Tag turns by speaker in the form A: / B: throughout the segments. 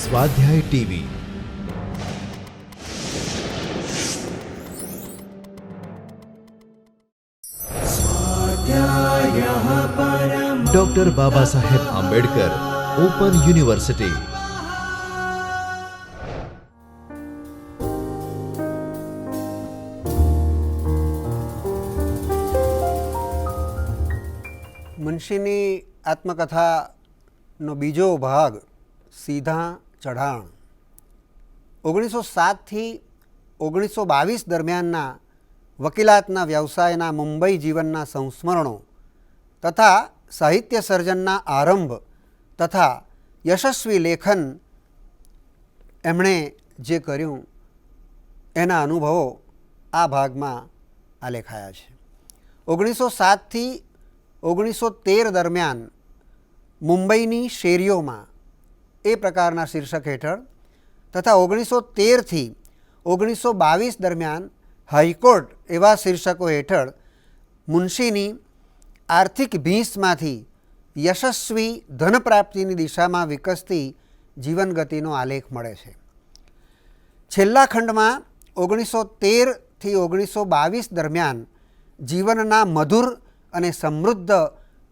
A: स्वाध्याय TV doctor Baba Saheb Ambedkar open university.
B: મુનશીની આત્મકથાનો બીજો ભાગ સીધા ચઢાણ 1907 થી 1922 દરમિયાનના વકીલાતના વ્યવસાયના મુંબઈ જીવનના સંસ્મરણો તથા સાહિત્ય સર્જનના આરંભ તથા યશસ્વી લેખન એમણે જે કર્યું એના અનુભવો આ ભાગમાં આલેખાયા છે। 1907 થી 1913 દરમિયાન મુંબઈની શેરીઓમાં એ પ્રકારના શીર્ષક હેઠળ તથા 1913 થી 1922 દરમિયાન હાઈકોર્ટ એવા શીર્ષકો હેઠળ મુનશીની આર્થિક ભીંસમાંથી યશસ્વી ધનપ્રાપ્તિની દિશામાં વિકસતી જીવનગતિનો આલેખ મળે છે। છેલ્લા ખંડમાં 1913 થી 1922 દરમિયાન જીવનના મધુર અને સમૃદ્ધ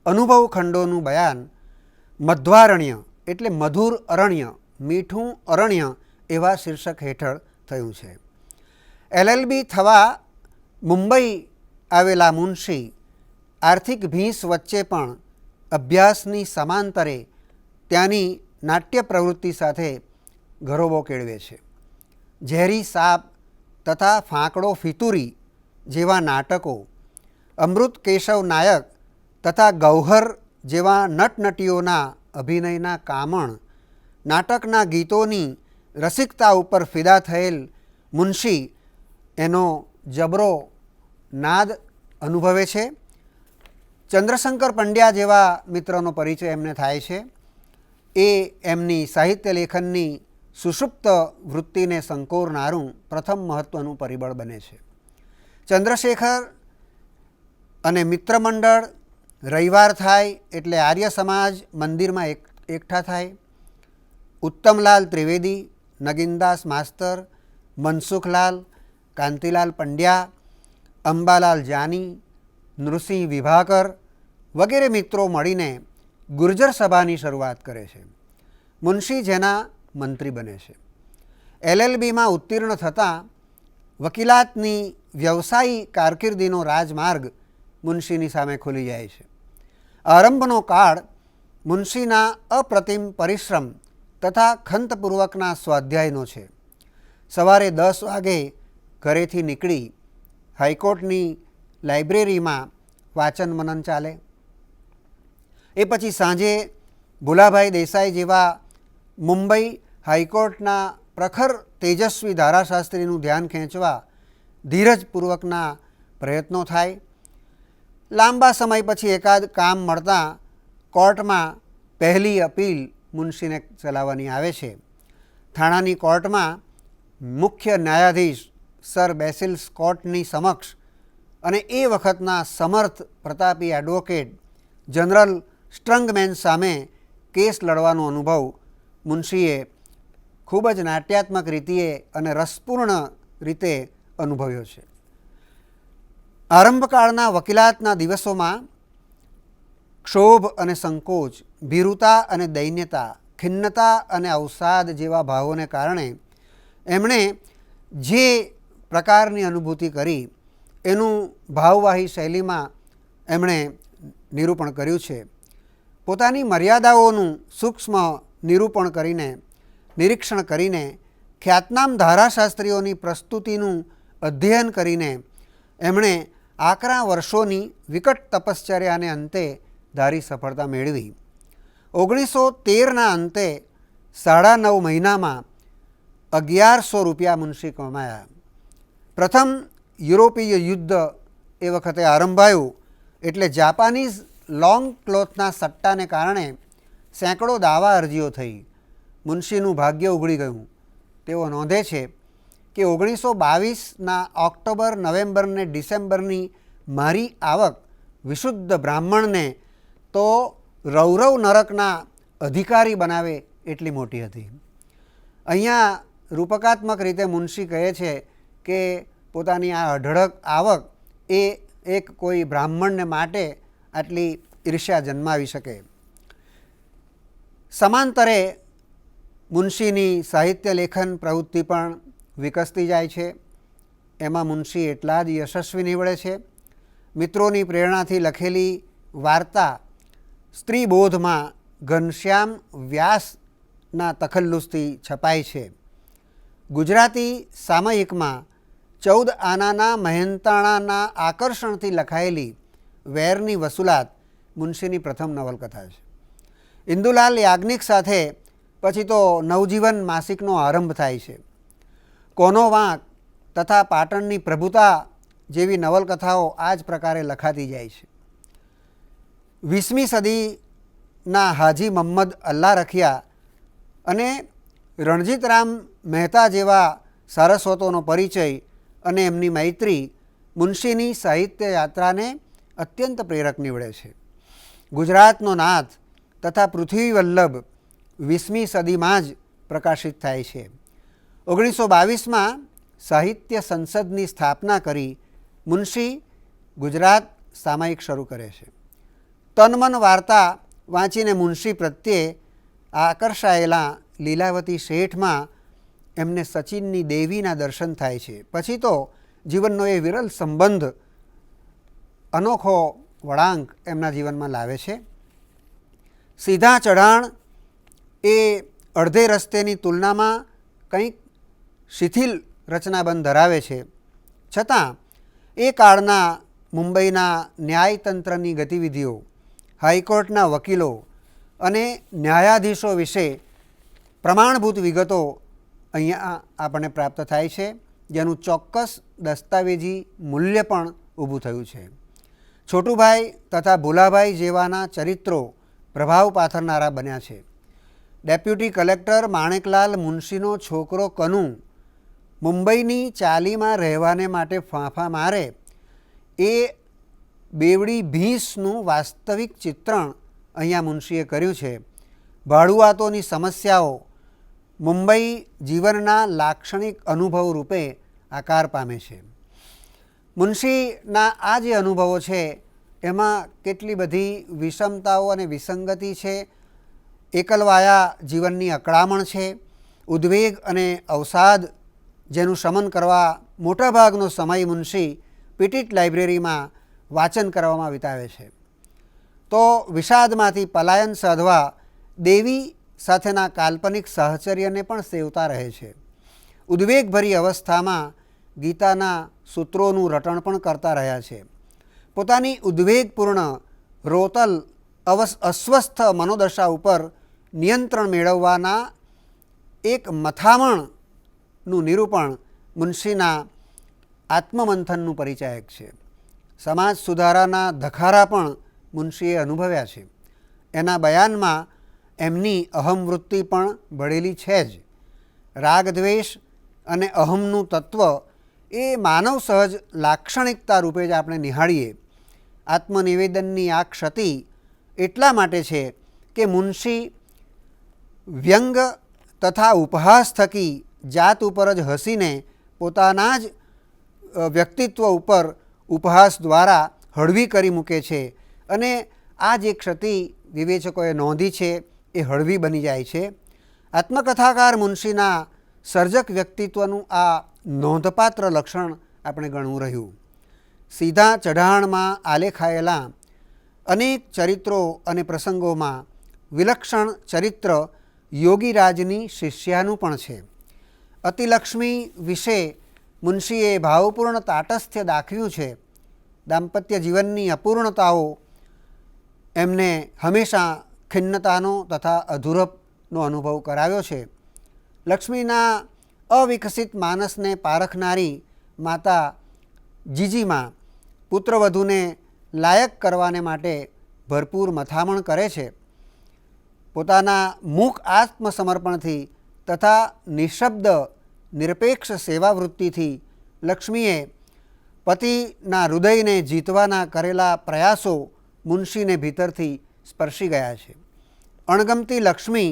B: અનુભવ ખંડોનું બયાન મધ્વારણ્ય એટલે મધુર અરણ્ય, મીઠું અરણ્ય એવા શીર્ષક હેઠળ થયું છે। LLB થવા મુંબઈ આવેલા મુનશી આર્થિક ભીંસ વચ્ચે પણ અભ્યાસની સમાંતરે ત્યાંની નાટ્ય પ્રવૃત્તિ સાથે ઘરોબો કેળવે છે। ઝેરી સાપ તથા ફાંકડો ફિતુરી જેવા નાટકો, અમૃત કેશવ નાયક તથા ગૌહર જેવા નટનટીઓના અભિનયના કામણ, નાટકના ગીતોની રસિકતા ઉપર ફિદા થયેલ મુનશી એનો જબરો નાદ અનુભવે છે। ચંદ્રશંકર પંડ્યા જેવા મિત્રનો પરિચય એમને થાય છે। એ એમની સાહિત્ય લેખનની સુષુપ્ત વૃત્તિને સંકોરનારું પ્રથમ મહત્ત્વનું પરિબળ બને છે। ચંદ્રશેખર અને મિત્રમંડળ રવિવાર થાય એટલે આર્ય સમાજ મંદિરમાં એકઠા થાય। ઉત્તમલાલ ત્રિવેદી, નગીનદાસ માસ્તર, મનસુખલાલ, કાંતિલાલ પંડ્યા, અંબાલાલ જાની, નૃસિંહ વિભાકર વગેરે મિત્રો મળીને ગુર્જર સભાની શરૂઆત કરે છે। મુનશી જેના મંત્રી બને છે। LLBમાં ઉત્તીર્ણ થતાં વકીલાતની વ્યવસાયી કારકિર્દીનો રાજમાર્ગ મુનશીની સામે ખુલી જાય છે। આરંભનો કાળ મુનશીના અપ્રતિમ પરિશ્રમ તથા ખંતપૂર્વકના સ્વાધ્યાયનો છે। સવારે 10 વાગે ઘરેથી નીકળી હાઈકોર્ટની લાઇબ્રેરીમાં વાચન મનન ચાલે। એ પછી સાંજે ભુલાભાઈ દેસાઈ જેવા મુંબઈ હાઈકોર્ટના પ્રખર તેજસ્વી ધારાશાસ્ત્રીનું ધ્યાન ખેંચવા ધીરજપૂર્વકના પ્રયત્નો થાય। લાંબા સમય પછી એકાદ કામ મળતાં કોર્ટમાં પહેલી અપીલ મુનશીને ચલાવવાની આવે છે। થાણાની કોર્ટમાં મુખ્ય ન્યાયાધીશ સર બેસિલ સ્કોટની સમક્ષ અને એ વખતના સમર્થ પ્રતાપી એડવોકેટ જનરલ સ્ટ્રંગમેન સામે કેસ લડવાનો અનુભવ મુનશીએ ખૂબ જ નાટ્યાત્મક રીતિએ અને રસપૂર્ણ રીતે અનુભવ્યો છે। આરંભકાળના વકીલાતના દિવસોમાં ક્ષોભ અને સંકોચ, ભીરુતા અને દૈન્યતા, ખિન્નતા અને અવસાદ જેવા ભાવોને કારણે એમણે જે પ્રકારની અનુભૂતિ કરી એનું ભાવવાહી શૈલીમાં એમણે નિરૂપણ કર્યું છે। પોતાની મર્યાદાઓનું સૂક્ષ્મ નિરૂપણ કરીને, નિરીક્ષણ કરીને, ખ્યાતનામ ધારાશાસ્ત્રીઓની પ્રસ્તુતિનું અધ્યયન કરીને એમણે આકરા વર્ષોની વિકટ તપશ્ચર્યાને અંતે ધારી સફળતા મેળવી। 1913ના અંતે 9.5 મહિનામાં 1100 રૂપિયા મુનશી કમાયા। પ્રથમ યુરોપીય યુદ્ધ એ વખતે આરંભાયું એટલે જાપાનીઝ લોંગ ક્લોથના સટ્ટાને કારણે સેંકડો દાવા અરજીઓ થઈ। મુનશીનું ભાગ્ય ઉઘડી ગયું। તેઓ નોંધે છે કે 1922ના ઓક્ટોબર, નવેમ્બર ને ડિસેમ્બરની મારી આવક વિશુદ્ધ બ્રાહ્મણને તો રૌરવ નરકના અધિકારી બનાવે એટલી મોટી હતી। અહીંયા રૂપકાત્મક રીતે મુનશી કહે છે કે પોતાની આ અઢળક આવક એ એક કોઈ બ્રાહ્મણને માટે આટલી ઈર્ષ્યા જન્માવી શકે. સમાંતરે મુનશીની સાહિત્ય લેખન પ્રવૃત્તિ પણ વિકસતી જાય છે. એમાં મુનશી એટલા જ યશસ્વી નીવડે છે. મિત્રોની પ્રેરણાથી લખેલી વાર્તા સ્ત્રીબોધમાં ઘનશ્યામ વ્યાસના તખલ્લુસથી છપાય છે. ગુજરાતી સામયિકમાં 14 આનાના મહેનતાણાના આકર્ષણથી લખાયેલી વેરની વસુલાત મુનશીની પ્રથમ નવલકથા છે. ઇન્દુલાલ યાજ્ઞિક સાથે પછી તો નવજીવન માસિકનો આરંભ થાય છે. કોનો વાંક તથા પાટણની પ્રભુતા જેવી નવલકથાઓ આ જ પ્રકારે લખાતી જાય છે. 20મી સદીના હાજી મહમ્મદ અલ્લા રખિયા અને રણજીતરામ મહેતા જેવા સારસ્વતોનો પરિચય અને એમની મૈત્રી મુનશીની સાહિત્ય યાત્રાને અત્યંત પ્રેરક નીવડે છે. ગુજરાતનો નાથ તથા પૃથ્વી વલ્લભ 20મી સદીમાં જ પ્રકાશિત થાય છે. 1922માં સાહિત્ય સંસદની સ્થાપના કરી મુનશી ગુજરાત સામાયિક શરૂ કરે છે. તનમન વાર્તા વાંચીને મુનશી પ્રત્યે આકર્ષાયેલા લીલાવતી શેઠમાં એમને સચિનની દેવીના દર્શન થાય છે. પછી તો જીવનનો એ વિરલ સંબંધ અનોખો વળાંક એમના જીવનમાં લાવે છે. સીધા ચઢાણ એ અડધે રસ્તેની તુલનામાં કંઈક શિથિલ રચનાબંધ ધરાવે છે. છતાં એ કાળના મુંબઈના ન્યાયતંત્રની ગતિવિધિઓ, હાઈકોર્ટના વકીલો અને ન્યાયાધીશો વિશે પ્રમાણભૂત વિગતો અહીંયા આપણને પ્રાપ્ત થાય છે, જેનું ચોક્કસ દસ્તાવેજી મૂલ્ય પણ ઊભું થયું છે. છોટુભાઈ તથા ભુલાભાઈ જેવાના ચરિત્રો પ્રભાવ પાથરનારા બન્યા છે. ડેપ્યુટી કલેક્ટર માણેકલાલ મુનશીનો છોકરો કનુ મુંબઈની ચાલીમાં રહેવાને માટે ફાંફા મારે એ બેવડી ભીંસનું વાસ્તવિક ચિત્રણ અહીંયા મુનશીએ કર્યું છે. ભાડુઆતોની સમસ્યાઓ મુંબઈ જીવનના લાક્ષણિક અનુભવ રૂપે આકાર પામે છે. મુનશીના આ જે અનુભવો છે એમાં કેટલી બધી વિષમતાઓ અને વિસંગતિ છે. એકલવાયા જીવનની અકળામણ છે. ઉદ્વેગ અને અવસાદ જેનું શમન કરવા મોટાભાગનો સમય મુનશી પીટીટ લાઇબ્રેરીમાં વાંચન કરવામાં વિતાવે છે. તો વિષાદમાંથી પલાયન સાધવા દેવી સાથેના કાલ્પનિક સાહચર્યને પણ સેવતા રહે છે. ઉદ્વેગભરી અવસ્થામાં ગીતાના સૂત્રોનું રટણ પણ કરતા રહ્યા છે. પોતાની ઉદ્વેગપૂર્ણ રોતલ અસ્વસ્થ મનોદશા ઉપર નિયંત્રણ મેળવવાના એક મથામણનું નિરૂપણ મુનશીના આત્મમંથનનું પરિચાયક છે. સમાજ સુધારાના ધખારા પણ મુનશીએ અનુભવ્યા છે. એના બયાનમાં એમની અહમવૃત્તિ પણ ભળેલી છે જ. રાગદ્વેષ અને અહમનું તત્વ એ માનવ સહજ લાક્ષણિકતા રૂપે જ આપણે નિહાળીએ. આત્મનિવેદનની આ ક્ષતિ એટલા માટે છે કે મુનશી વ્યંગ તથા ઉપહાસ થકી જાત ઉપર જ હસીને પોતાના જ વ્યક્તિત્વ ઉપર ઉપહાસ દ્વારા હળવી કરી મૂકે છે અને આ જે ક્ષતિ વિવેચકોએ નોંધી છે એ હળવી બની જાય છે. આત્મકથાકાર મુનશીના સર્જક વ્યક્તિત્વનું આ નોંધપાત્ર લક્ષણ આપણે ગણવું રહ્યું. સીધા ચઢાણમાં આલેખાયેલા અનેક ચરિત્રો અને પ્રસંગોમાં વિલક્ષણ ચરિત્ર યોગીરાજની શિષ્યાનું પણ છે. અતિલક્ષ્મી વિશે મુનશીએ ભાવપૂર્ણ તાટસ્થ્ય દાખવ્યું છે. દાંપત્ય જીવનની અપૂર્ણતાઓ એમને હંમેશા ખિન્નતાનો તથા અધૂરપનો અનુભવ કરાવ્યો છે. લક્ષ્મીના અવિકસિત માનસને પારખનારી માતા જીજીમાં પુત્રવધૂને લાયક કરવાને માટે ભરપૂર મથામણ કરે છે. પોતાના મૂક આત્મસમર્પણથી તથા નિશબ્દ નિરપેક્ષ સેવાવૃત્તિથી લક્ષ્મીએ પતિના હૃદયને જીતવાના કરેલા પ્રયાસો મુનશીને ભીતરથી સ્પર્શી ગયા છે. અણગમતી લક્ષ્મી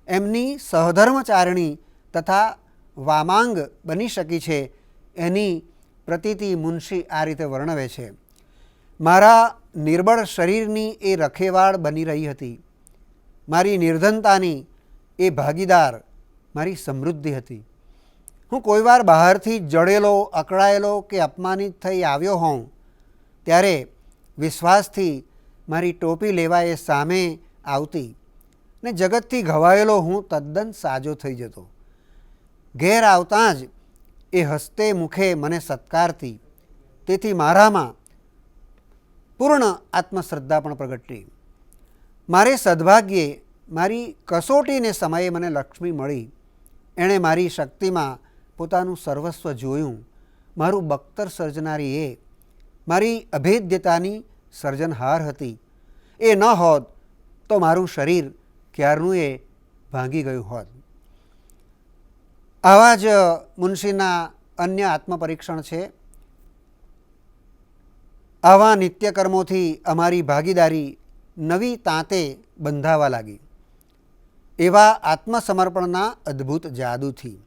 B: એમની સહધર્મચારિણી તથા વામાંગ બની શકી છે એની પ્રતીતિ મુનશી આ રીતે વર્ણવે છે. મારા નિર્બળ શરીરની એ રખેવાળ બની રહી હતી. મારી નિર્ધનતાની એ ભાગીદાર મારી સમૃદ્ધિ હતી. હું કોઈ વાર બહારથી જડેલો, અકળાયેલો કે અપમાનિત થઈ આવ્યો હોઉં ત્યારે વિશ્વાસથી મારી ટોપી લેવા એ સામે આવતી ને જગતથી ઘવાયેલો હું તદ્દન સાજો થઈ જતો. ઘેર આવતાં જ એ હસ્તે મુખે મને સત્કારતી. તેથી મારામાં પૂર્ણ આત્મશ્રદ્ધા પણ પ્રગટી. મારે સદભાગ્યે મારી કસોટીને સમયે મને લક્ષ્મી મળી. એણે મારી શક્તિમાં પોતાનું સર્વસ્વ જોયું. મારું બખ્તર સર્જનારી એ મારી અભેદ્યતાની સર્જનહાર હતી. એ ન હોત તો મારું શરીર ક્યારનું એ ભાંગી ગયું હોત. આવા જ મુનશીના અન્ય આત્મપરીક્ષણ છે. આવા નિત્યકર્મોથી અમારી ભાગીદારી નવી તાંતે બંધાવા લાગી. એવા આત્મસમર્પણના અદ્ભુત જાદુથી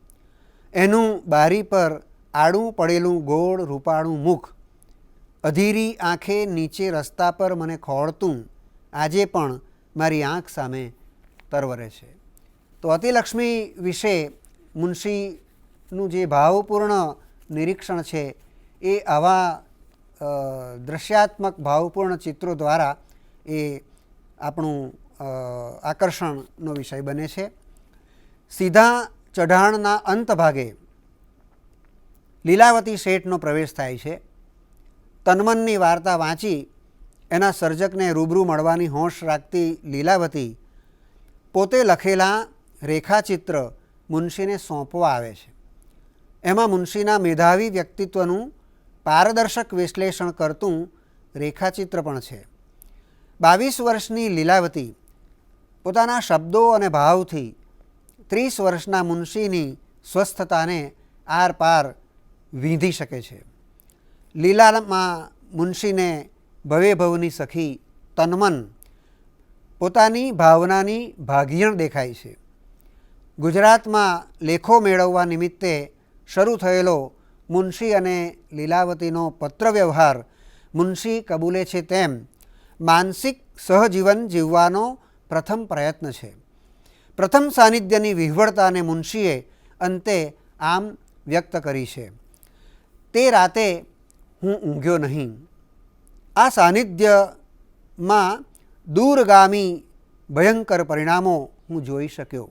B: એનું બારી પર આડું પડેલું ગોળ રૂપાળું મુખ અધીરી આંખે નીચે રસ્તા પર મને ખોળતું આજે પણ મારી આંખ સામે તરવરે છે. તો અતિલક્ષ્મી વિશે મુનશીનું જે ભાવપૂર્ણ નિરીક્ષણ છે એ આવા દ્રશ્યાત્મક ભાવપૂર્ણ ચિત્રો દ્વારા એ આપણું આકર્ષણનો વિષય બને છે. સીધા ચઢાણના અંત ભાગે લીલાવતી શેઠનો પ્રવેશ થાય છે. તન્મનની વાર્તા વાંચી એના સર્જકને રૂબરૂ મળવાની હોશ રાખતી લીલાવતી પોતે લખેલા રેખાચિત્ર મુનશીને સોંપવા આવે છે. એમાં મુનશીના મેધાવી વ્યક્તિત્વનું પારદર્શક વિશ્લેષણ કરતું રેખાચિત્ર પણ છે. 22 વર્ષની લીલાવતી પોતાના શબ્દો અને ભાવથી 30 વર્ષના મુનશીની સ્વસ્થતાને આરપાર વીંધી શકે છે. લીલામાં મુનશીને ભવે ભવની સખી તન્મન પોતાની ભાવનાની ભાગીયણ દેખાય છે. ગુજરાતમાં લેખો મેળવવા નિમિત્તે શરૂ થયેલો મુનશી અને લીલાવતીનો પત્રવ્યવહાર મુનશી કબૂલે છે તેમ માનસિક સહજીવન જીવવાનો પ્રથમ પ્રયત્ન છે. પ્રથમ સાનિધ્યની વિહવળતાને મુનશીએ અંતે આમ વ્યક્ત કરી છે. તે રાતે હું ઊંઘ્યો નહીં. આ સાનિધ્યમાં દૂરગામી ભયંકર પરિણામો હું જોઈ શક્યો.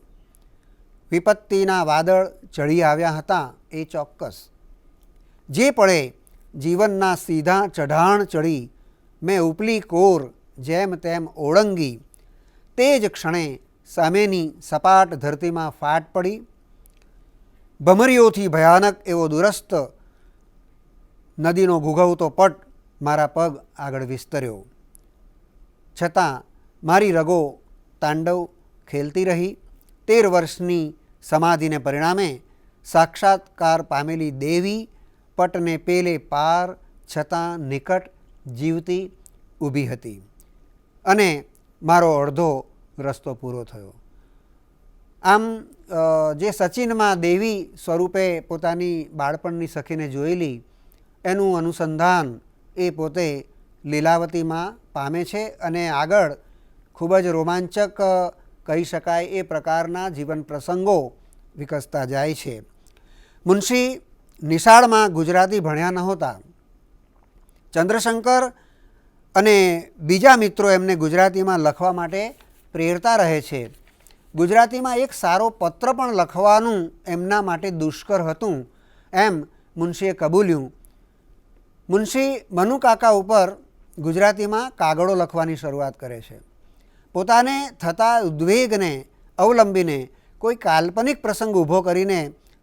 B: વિપત્તિના વાદળ ચડી આવ્યા હતા એ ચોક્કસ. જે પળે જીવનના સીધા ચઢાણ ચડી મેં ઉપલી કોર જેમ તેમ ઓળંગી તે જ ક્ષણે સામેની સપાટ ધરતીમાં ફાટ પડી. ભમરીઓથી ભયાનક એવો દુરસ્ત નદીનો ઘૂઘવતો પટ મારા પગ આગળ વિસ્તર્યો. છતાં મારી રગો તાંડવ ખેલતી રહી. 13 વર્ષની સમાધિને પરિણામે સાક્ષાત્કાર પામેલી દેવી પટને પેલે પાર છતાં નિકટ જીવતી ઊભી હતી અને મારો અડધો રસ્તો પૂરો થયો. આમ જે સચિનમાં દેવી સ્વરૂપે પોતાની બાળપણની સખીને જોયેલી એનું અનુસંધાન એ પોતે લીલાવતીમાં પામે છે અને આગળ ખૂબ જ રોમાંચક કહી શકાય એ પ્રકારના જીવન પ્રસંગો વિકસતા જાય છે. મુનશી નિશાળમાં ગુજરાતી ભણ્યા નહોતા. ચંદ્રશંકર અને બીજા મિત્રો એમને ગુજરાતીમાં લખવા માટે પ્રેરતા રહે છે. ગુજરાતીમાં એક સારો પત્ર પણ લખવાનું એમના માટે દુષ્કર હતું એમ મુનશીએ કબૂલ્યું. મુનશી મનુકાકા ઉપર ગુજરાતીમાં કાગળો લખવાની શરૂઆત કરે છે. પોતાને થતા ઉદ્વેગને અવલંબીને કોઈ કાલ્પનિક પ્રસંગ ઊભો કરીને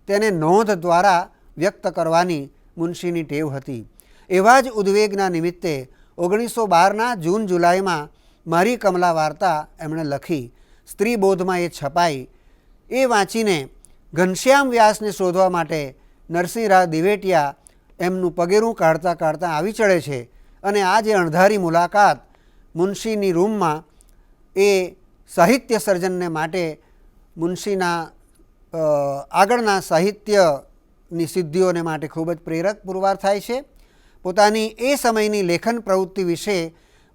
B: તેને નોંધ દ્વારા વ્યક્ત કરવાની મુનશીની ટેવ હતી. એવા જ ઉદ્વેગના નિમિત્તે 1912ના જૂન જુલાઈમાં મારી કમલા વાર્તા એમણે લખી. સ્ત્રીબોધમાં એ છપાઈ. એ વાંચીને ઘનશ્યામ વ્યાસને શોધવા માટે નરસિંહરાવ દિવેટિયા એમનું પગેરું કાઢતા કાઢતા આવી ચડે છે અને આ જે અણધારી મુલાકાત મુનશીની રૂમમાં એ સાહિત્ય સર્જનને માટે મુનશીના આગળના સાહિત્યની સિદ્ધિઓને માટે ખૂબ જ પ્રેરક પુરવાર થાય છે. પોતાની એ સમયની લેખન પ્રવૃત્તિ વિશે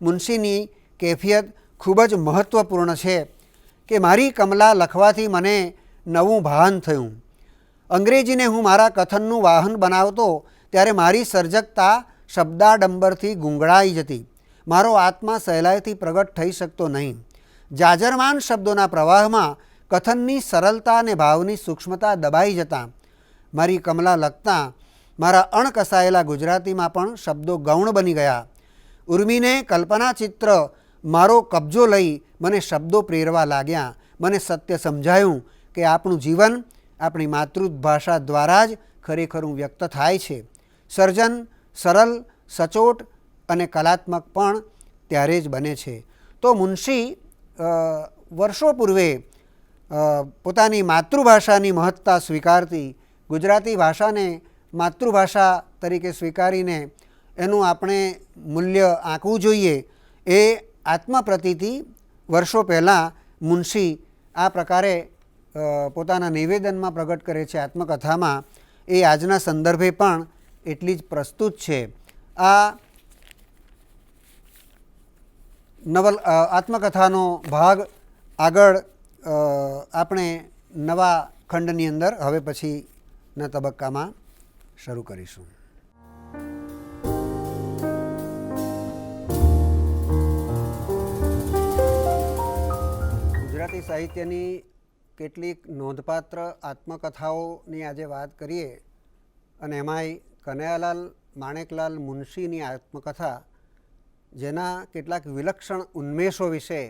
B: મુનશીની કેફિયત ખૂબ જ મહત્ત્વપૂર્ણ છે કે મારી કમલા લખવાથી મને નવું ભાન થયું. અંગ્રેજીને હું મારા કથનનું વાહન બનાવતો ત્યારે મારી સર્જકતા શબ્દાડંબરથી ગૂંગળાઈ જતી. મારો આત્મા સહેલાઈથી પ્રગટ થઈ શકતો નહીં. જાજરમાન શબ્દોના પ્રવાહમાં કથનની સરળતા અને ભાવની સૂક્ષ્મતા દબાઈ જતાં મારી કમલા લખતાં મારા અણકસાયેલા ગુજરાતીમાં પણ શબ્દો ગૌણ બની ગયા. ઉર્મિને કલ્પના ચિત્ર મારો કબજો લઈ મને શબ્દો પ્રેરવા લાગ્યા. મને સત્ય સમજાયું કે આપણું જીવન આપણી માતૃભાષા દ્વારા જ ખરેખરું વ્યક્ત થાય છે. સર્જન સરળ, સચોટ અને કલાત્મક પણ ત્યારે જ બને છે. તો મુનશી વર્ષો પૂર્વે પોતાની માતૃભાષાની મહત્તા સ્વીકારતી, ગુજરાતી ભાષાને માતૃભાષા તરીકે સ્વીકારીને એનું આપણે મૂલ્ય આંકવું જોઈએ એ આત્મપ્રતીતિ વર્ષો પહેલાં મુનશી આ પ્રકારે પોતાના નિવેદનમાં પ્રગટ કરે છે આત્મકથામાં. એ આજના સંદર્ભે પણ એટલી જ પ્રસ્તુત છે. આ આત્મકથાનો ભાગ આગળ આપણે નવા ખંડની અંદર હવે પછીના તબક્કામાં શરૂ કરીશું. ગુજરાતી સાહિત્યની કેટલીક નોંધપાત્ર આત્મકથાઓની આજે વાત કરીએ અને એમાંય કનૈયાલાલ માણેકલાલ મુનશીની આત્મકથા, જેના કેટલાક વિલક્ષણ ઉન્મેષો વિશે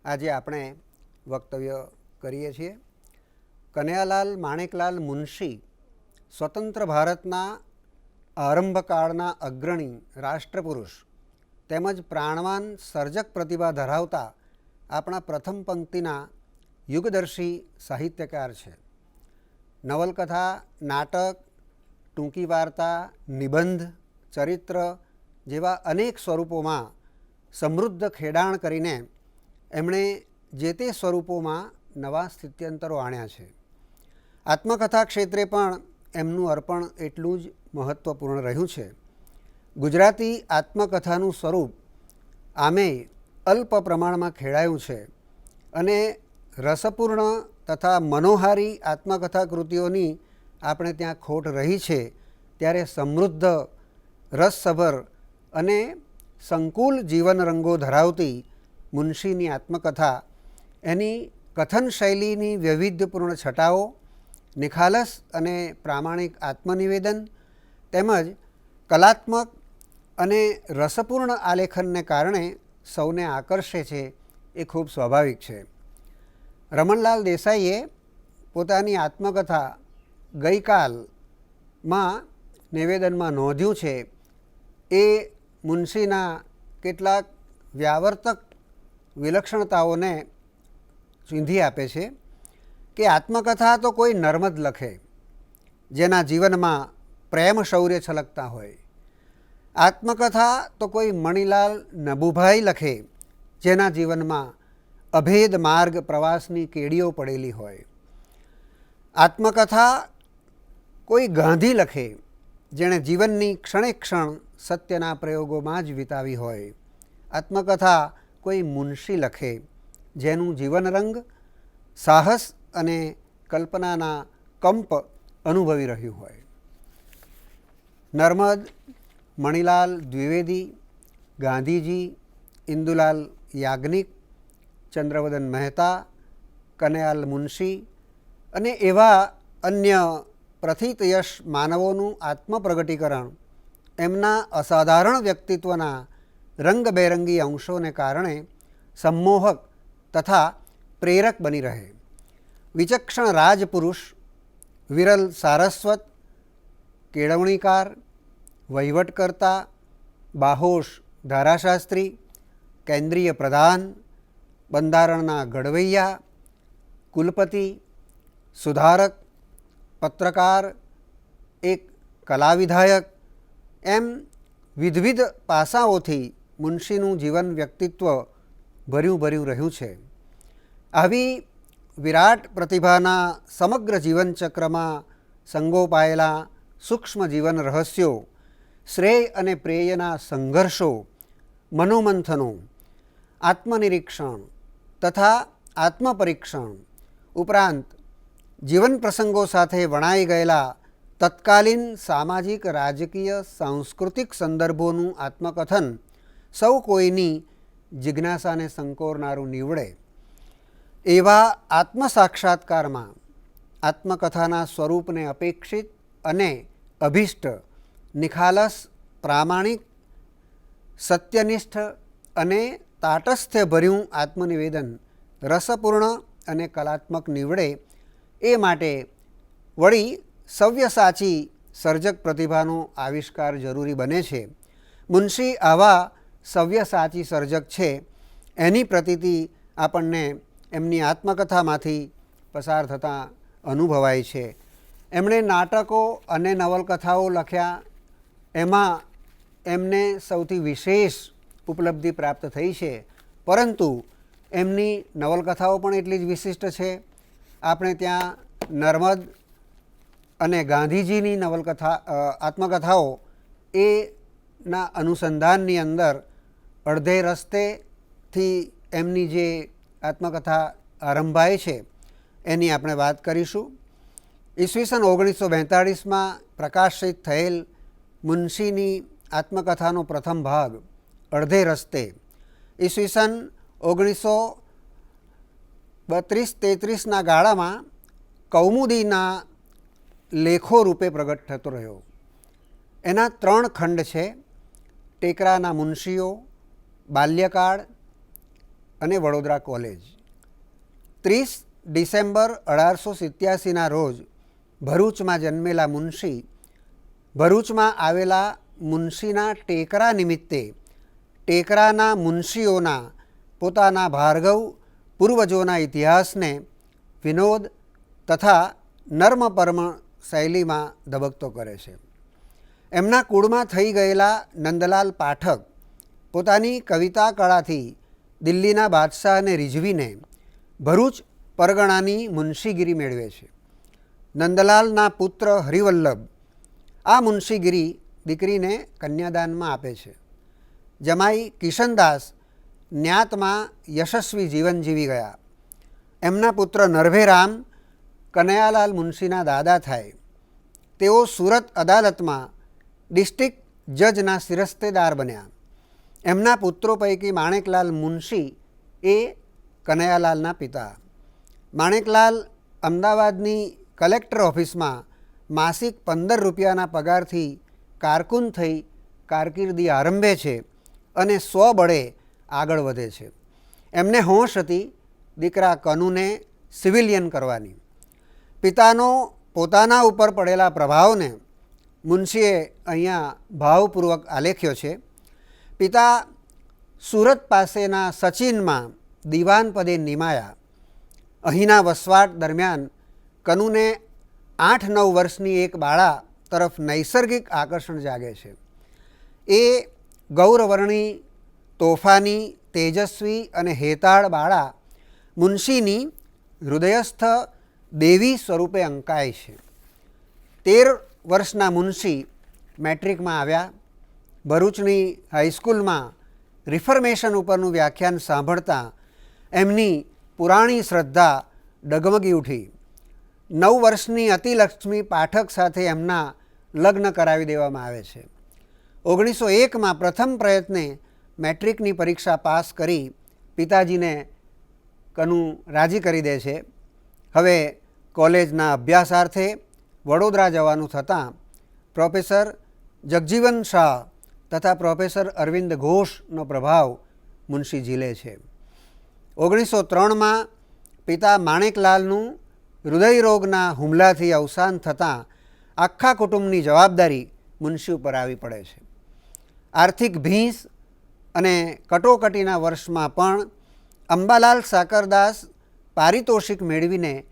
B: આજે આપણે વક્તવ્ય કરીએ છીએ. કનૈયાલાલ માણેકલાલ મુનશી સ્વતંત્ર ભારતના આરંભકાળના અગ્રણી રાષ્ટ્રપુરુષ તેમજ પ્રાણવાન સર્જક પ્રતિભા ધરાવતા આપણા પ્રથમ પંક્તિના યુગદર્શી સાહિત્યકાર છે. નવલકથા, નાટક, ટૂંકી વાર્તા, નિબંધ, ચરિત્ર જેવા અનેક સ્વરૂપોમાં સમૃદ્ધ ખેડાણ કરીને એમણે જે તે સ્વરૂપોમાં નવા સ્થિત્યંતરો આણ્યા છે. આત્મકથા ક્ષેત્રે પણ એમનું અર્પણ એટલું જ મહત્ત્વપૂર્ણ રહ્યું છે. ગુજરાતી આત્મકથાનું સ્વરૂપ આમેય અલ્પ પ્રમાણમાં ખેડાયું છે અને રસપૂર્ણ તથા મનોહારી આત્મકથા કૃતિઓની આપણે ત્યાં ખોટ રહી છે. ત્યારે સમૃદ્ધ, રસસભર અને સંકુલ જીવન રંગો ધરાવતી મુનશીની આત્મકથા એની કથન શૈલીની વૈવિધ્યપૂર્ણ છટાઓ, નિખાલસ અને પ્રામાણિક આત્મનિવેદન તેમજ કલાત્મક અને રસપૂર્ણ આલેખનને કારણે સૌને આકર્ષે છે એ ખૂબ સ્વાભાવિક છે. રમણલાલ દેસાઈએ પોતાની આત્મકથા ગઈકાલમાં નિવેદનમાં નોંધ્યું છે એ મુનશીના કેટલાક વ્યાવર્તક વિલક્ષણતાઓને ચીંધી આપે છે કે આત્મકથા તો કોઈ નર્મદ લખે જેના જીવનમાં પ્રેમ શૌર્ય છલકતા હોય. આત્મકથા તો કોઈ મણિલાલ નભુભાઈ લખે જેના જીવનમાં અભેદ માર્ગ પ્રવાસની કેડીઓ પડેલી હોય. આત્મકથા કોઈ ગાંધી લખે જેણે જીવનની ક્ષણે ક્ષણ સત્યના પ્રયોગોમાં જ વિતાવી હોય. આત્મકથા કોઈ મુનશી લખે જેનું જીવનરંગ સાહસ અને કલ્પનાના કંપ અનુભવી રહ્યું હોય. નર્મદ, મણિલાલ દ્વિવેદી, ગાંધીજી, ઇન્દુલાલ યાજ્ઞિક, ચંદ્રવદન મહેતા, કનૈયાલાલ મુનશી અને એવા અન્ય પ્રથિતયશ માનવોનું આત્મપ્રગટીકરણ એમના અસાધારણ વ્યક્તિત્વના રંગબેરંગી અંશોને કારણે સંમોહક તથા પ્રેરક બની રહે. વિચક્ષણ રાજપુરુષ, વિરલ સારસ્વત, કેળવણીકાર, વહીવટકર્તા, બાહોશ ધારાશાસ્ત્રી, કેન્દ્રીય પ્રધાન, બંધારણના ઘડવૈયા, કુલપતિ, સુધારક, પત્રકાર, એક કલાવિધાયક એમ વિવિધ પાસાઓથી મુનશીનું જીવન વ્યક્તિત્વ ભર્યું રહ્યું છે. આવી વિરાટ પ્રતિભાના સમગ્ર જીવનચક્રમાં સંગોપાયેલા સૂક્ષ્મ જીવન રહસ્યો, શ્રેય અને પ્રેયના સંઘર્ષો, મનોમંથનો, આત્મનિરીક્ષણ તથા આત્મપરીક્ષણ ઉપરાંત જીવન પ્રસંગો સાથે વણાઈ ગયેલા તત્કાલીન સામાજિક, રાજકીય, સાંસ્કૃતિક સંદર્ભોનું આત્મકથન સૌ કોઈની જિજ્ઞાસાને સંકોરનારું નીવડે એવા આત્મસાક્ષાત્કારમાં આત્મકથાના સ્વરૂપને અપેક્ષિત અને અભિષ્ટ, નિખાલસ, પ્રામાણિક, સત્યનિષ્ઠ અને તાટસ્થ્યભર્યું આત્મનિવેદન રસપૂર્ણ અને કલાત્મક નીવડે એ માટે વળી સવ્યસાચી સર્જક પ્રતિભાનો આવિષ્કાર જરૂરી બને છે. મુનશી આવા સવ્યસાચી સર્જક છે એની પ્રતીતિ આપણને એમની આત્મકથામાંથી પસાર થતાં અનુભવાય છે. એમણે નાટકો અને નવલકથાઓ લખ્યા, એમાં એમને સૌથી વિશેષ ઉપલબ્ધિ પ્રાપ્ત થઈ છે, પરંતુ એમની નવલકથાઓ પણ એટલી જ વિશિષ્ટ છે. આપણે ત્યાં નર્મદ અને ગાંધીજીની નવલકથા આત્મકથાઓ એના અનુસંધાનની અંદર અડધે રસ્તેથી એમની જે આત્મકથા આરંભાય છે એની આપણે વાત કરીશું. ઈસવીસન 1942માં પ્રકાશિત થયેલ મુનશીની આત્મકથાનો પ્રથમ ભાગ અડધે રસ્તે ઈસવીસન 1932-33ના ગાળામાં કૌમુદીના લેખો રૂપે પ્રગટ થતો રહ્યો. એના 3 ખંડ છે: ટેકરાના મુનશીઓ, બાલ્યકાળ અને વડોદરા કોલેજ. 30 ડિસેમ્બર 1887ના રોજ ભરૂચમાં જન્મેલા મુનશી ભરૂચમાં આવેલા મુનશીના ટેકરા નિમિત્તે ટેકરાના મુનશીઓના પોતાના ભાર્ગવ પૂર્વજોના ઇતિહાસને વિનોદ તથા નર્મપર્મ શૈલીમાં ધબકતો કરે છે. એમના કુળમાં થઈ ગયેલા નંદલાલ પાઠક પોતાની કવિતા કળાથી દિલ્હીના બાદશાહને રીઝવીને ભરૂચ પરગણાની મુનશીગીરી મેળવે છે. નંદલાલના પુત્ર હરિવલ્લભ આ મુનશીગીરી દીકરીને કન્યાદાનમાં આપે છે. જમાઈ કિશનદાસ જ્ઞાતમાં યશસ્વી જીવન જીવી ગયા. એમના પુત્ર નરભેરામ કનૈયાલાલ મુનશીના દાદા થાય. તેઓ સુરત અદાલતમાં ડિસ્ટ્રિક્ટ જજના શિરસ્તેદાર બન્યા. એમના પુત્રો પૈકી માણેકલાલ મુનશી એ કનૈયાલાલના પિતા. માણેકલાલ અમદાવાદની કલેક્ટર ઓફિસમાં માસિક 15 રૂપિયાના પગારથી કારકુન થઈ કારકિર્દી આરંભે છે અને સ્વબળે આગળ વધે છે. એમને હોશ હતી દીકરા કનુને સિવિલિયન કરવાની. પિતાનો પોતાના ઉપર પડેલા પ્રભાવને મુનશીએ અહીંયા ભાવપૂર્વક આલેખ્યો છે. પિતા સુરત પાસેના સચિનમાં દિવાન પદે નિમાયા. અહીંના વસવાટ દરમિયાન કનુને 8-9 વર્ષની એક બાળા તરફ નૈસર્ગિક આકર્ષણ જાગે છે. એ ગૌરવર્ણી, તોફાની, તેજસ્વી અને હેતાળ બાળા મુનશીની હૃદયસ્થ દેવી સ્વરૂપે અંકાય છે. 13 વર્ષના મુનશી મેટ્રિકમાં આવ્યા. ભરૂચની હાઈસ્કૂલમાં રિફર્મેશન ઉપરનું વ્યાખ્યાન સાંભળતા એમની પુરાણી શ્રદ્ધા ડગમગી ઉઠી. 9 વર્ષની અતિલક્ષ્મી પાઠક સાથે એમના લગ્ન કરાવી દેવામાં આવે છે. 1901માં પ્રથમ પ્રયત્ને મેટ્રિકની પરીક્ષા પાસ કરી પિતાજીને કનુ રાજી કરી દે છે. હવે કોલેજના અભ્યાસાર્થે વડોદરા જવાનું થતાં પ્રોફેસર જગજીવન શાહ તથા પ્રોફેસર અરવિંદ ઘોષનો પ્રભાવ મુનશી ઝીલે છે. 1903માં પિતા માણેકલાલનું હૃદયરોગના હુમલાથી અવસાન થતાં આખા કુટુંબની જવાબદારી મુનશી ઉપર આવી પડે છે. આર્થિક ભીંસ અને કટોકટીના વર્ષમાં પણ અંબાલાલ સાકરદાસ પારિતોષિક મેળવીને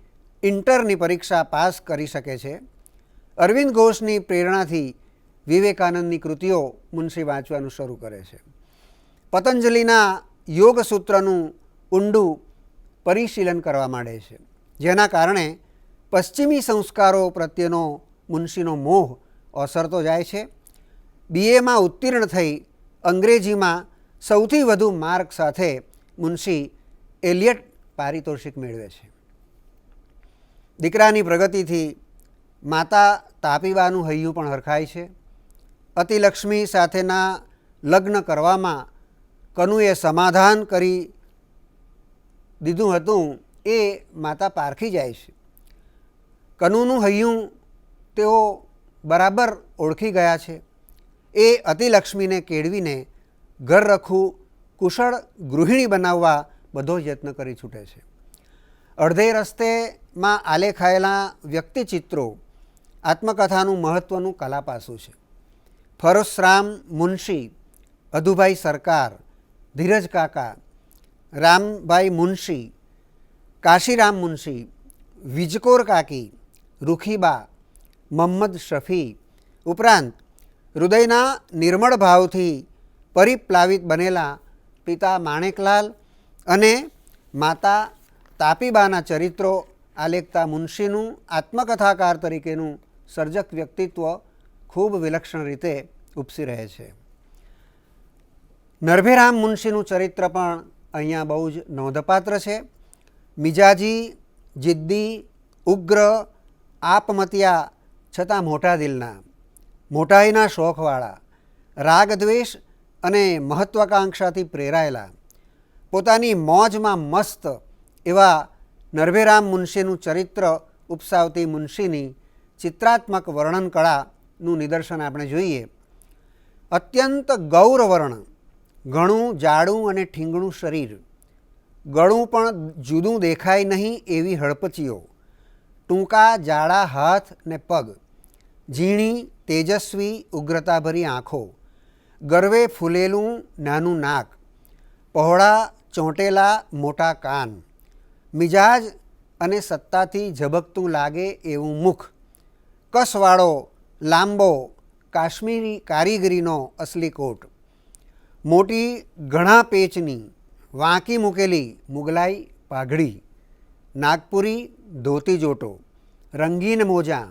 B: ઇન્ટરની પરીક્ષા પાસ કરી શકે છે. અરવિંદ ઘોષની પ્રેરણાથી વિવેકાનંદની કૃતિઓ મુનશી વાંચવાનું શરૂ કરે છે. પતંજલિના યોગસૂત્રનું ઊંડું પરિશીલન કરવા માંડે છે. જેના કારણે પશ્ચિમી સંસ્કારો પ્રત્યેનો મુનશીનો મોહ ઓસરતો જાય છે. BAમાં ઉત્તીર્ણ થઈ અંગ્રેજીમાં સૌથી વધુ માર્ક સાથે મુનશી એલિયટ પારિતોષિક મેળવે છે. દીકરાની પ્રગતિથી માતા તાપીબાનું હૈયું પણ હરખાય છે. અતિલક્ષ્મી સાથેના લગ્ન કરવામાં કનુએ સમાધાન કરી દીધું હતું એ માતા પારખી જાય છે. કનુનું હૈયું તેઓ બરાબર ઓળખી ગયા છે. એ અતિલક્ષ્મીને કેળવીને ઘર રખું કુશળ ગૃહિણી બનાવવા બધો યત્ન કરી છૂટે છે. અડધે રસ્તેમાં આલેખાયેલા વ્યક્તિચિત્રો આત્મકથાનું મહત્ત્વનું કલાપાસું છે. ફરોશરામ મુનશી, અધુભાઈ સરકાર, ધીરજ કાકા, રામભાઈ મુનશી, કાશીરામ મુનશી, વિજકોર કાકી, રૂખીબા, મોહમ્મદ શફી ઉપરાંત હૃદયના નિર્મળ ભાવથી પરિપ્લાવિત બનેલા પિતા માણેકલાલ અને માતા તાપીબાના ચરિત્રો આલેખતા મુનશીનું આત્મકથાકાર તરીકેનું સર્જક વ્યક્તિત્વ ખૂબ વિલક્ષણ રીતે ઉપસી રહે છે. નરભેરામ મુનશીનું ચરિત્ર પણ અહીંયા બહુ જ નોંધપાત્ર છે. મિજાજી, જિદ્દી, ઉગ્ર, આપમતિયા છતાં મોટા દિલના, મોટાઈના શોખવાળા, રાગદ્વેષ અને મહત્વાકાંક્ષાથી પ્રેરાયેલા, પોતાની મોજમાં મસ્ત એવા નરભેરામ મુનશીનું ચરિત્ર ઉપસાવતી મુનશીની ચિત્રાત્મક વર્ણન કળાનું નિદર્શન આપણે જોઈએ. અત્યંત ગૌરવર્ણ, ઘણું જાડું અને ઠીંગણું શરીર, ગળું પણ જુદું દેખાય નહીં એવી હડપચીઓ, ટૂંકા જાડા હાથ ને પગ, ઝીણી તેજસ્વી ઉગ્રતાભરી આંખો, ગર્વે ફૂલેલું નાનું નાક, પહોળા ચોંટેલા મોટા કાન, મિજાજ અને સત્તાથી ઝબકતું લાગે એવું મુખ, કસવાળો લાંબો કાશ્મીરી કારીગરીનો અસલી કોટ, મોટી ઘણા પેચની વાંકી મૂકેલી મુગલાઈ પાઘડી, નાગપુરી ધોતી જોટો, રંગીન મોજાં,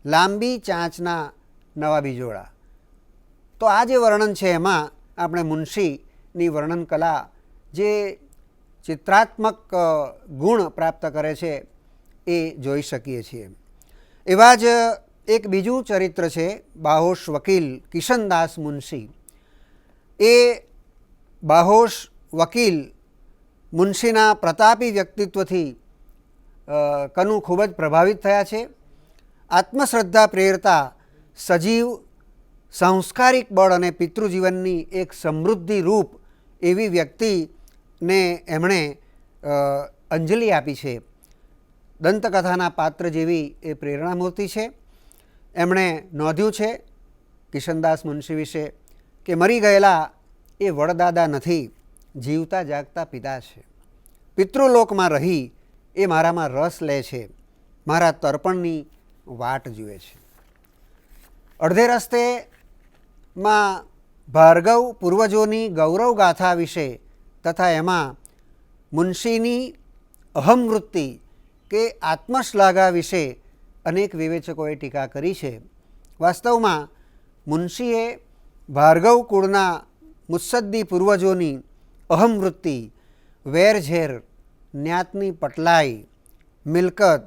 B: લાંબી ચાંચના નવા બીજોડા. તો આ જે વર્ણન છે એમાં આપણે મુનશીની વર્ણન કલા જે ચિત્રાત્મક ગુણ પ્રાપ્ત કરે છે એ જોઈ શકીએ છીએ. એવા જ એક બીજું ચરિત્ર છે બાહોશ વકીલ કિશનદાસ મુનશી. એ બાહોશ વકીલ મુનશીના પ્રતાપી વ્યક્તિત્વથી કનુ ખૂબ જ પ્રભાવિત થયા છે. આત્મશ્રદ્ધા પ્રેરતા સજીવ સાંસ્કારિક બળ અને પિતૃજીવનની એક સમૃદ્ધિ રૂપ એવી વ્યક્તિને એમણે અંજલિ આપી છે. દંતકથાના પાત્ર જેવી એ પ્રેરણામૂર્તિ છે. એમણે નોંધ્યું છે કિશનદાસ મુનશી વિશે કે મરી ગયેલા એ વડદાદા નથી, જીવતા જાગતા પિતા છે. પિતૃલોકમાં રહી એ મારામાં રસ લે છે, મારા તર્પણની વાટ જુએ છે. અડધે રસ્તેમાં ભાર્ગવ પૂર્વજોની ગૌરવ ગાથા વિશે તથા એમાં મુનશીની અહમવૃત્તિ કે આત્મશ્લાઘા વિશે અનેક વિવેચકોએ ટીકા કરી છે. વાસ્તવમાં મુનશીએ ભાર્ગવ કુળના મુત્સદ્દી પૂર્વજોની અહમવૃત્તિ, વેરઝેર, જ્ઞાતની પટલાઈ, મિલકત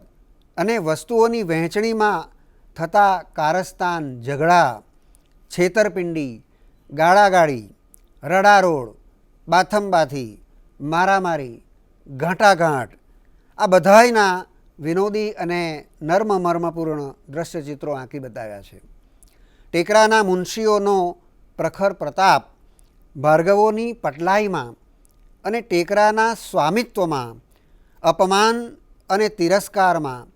B: અને વસ્તુઓની વહેંચણીમાં થતા કારસ્તાન, ઝઘડા, છેતરપિંડી, ગાળાગાળી, રડારોડ, બાથમબાથી, મારામારી, ઘાંટાઘાંટ આ બધાયના વિનોદી અને નર્મમર્મપૂર્ણ દ્રશ્યચિત્રો આંકી બતાવ્યા છે. ટેકરાના મુનશીઓનો પ્રખર પ્રતાપ ભાર્ગવોની પટલાઈમાં અને ટેકરાના સ્વામિત્વમાં, અપમાન અને તિરસ્કારમાં,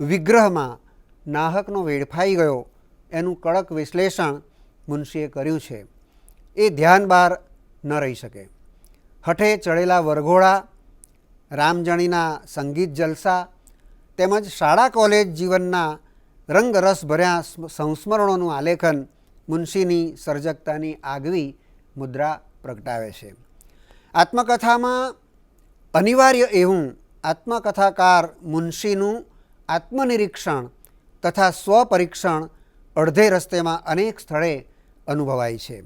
B: વિગ્રહમાં નાહકનો વેડફાઈ ગયો એનું કડક વિશ્લેષણ મુનશીએ કર્યું છે. એ ધ્યાન બહાર ન રહી શકે. હઠે ચડેલા વરઘોડા, રામજણીના સંગીત જલસા તેમજ શાળા કોલેજ જીવનના રંગરસ ભર્યા સંસ્મરણોનું આલેખન મુનશીની સર્જકતાની આગવી મુદ્રા પ્રગટાવે છે. આત્મકથામાં અનિવાર્ય એવું આત્મકથાકાર મુનશીનું આત્મનિરીક્ષણ તથા સ્વપરીક્ષણ અડધે રસ્તેમાં અનેક સ્થળે અનુભવાય છે.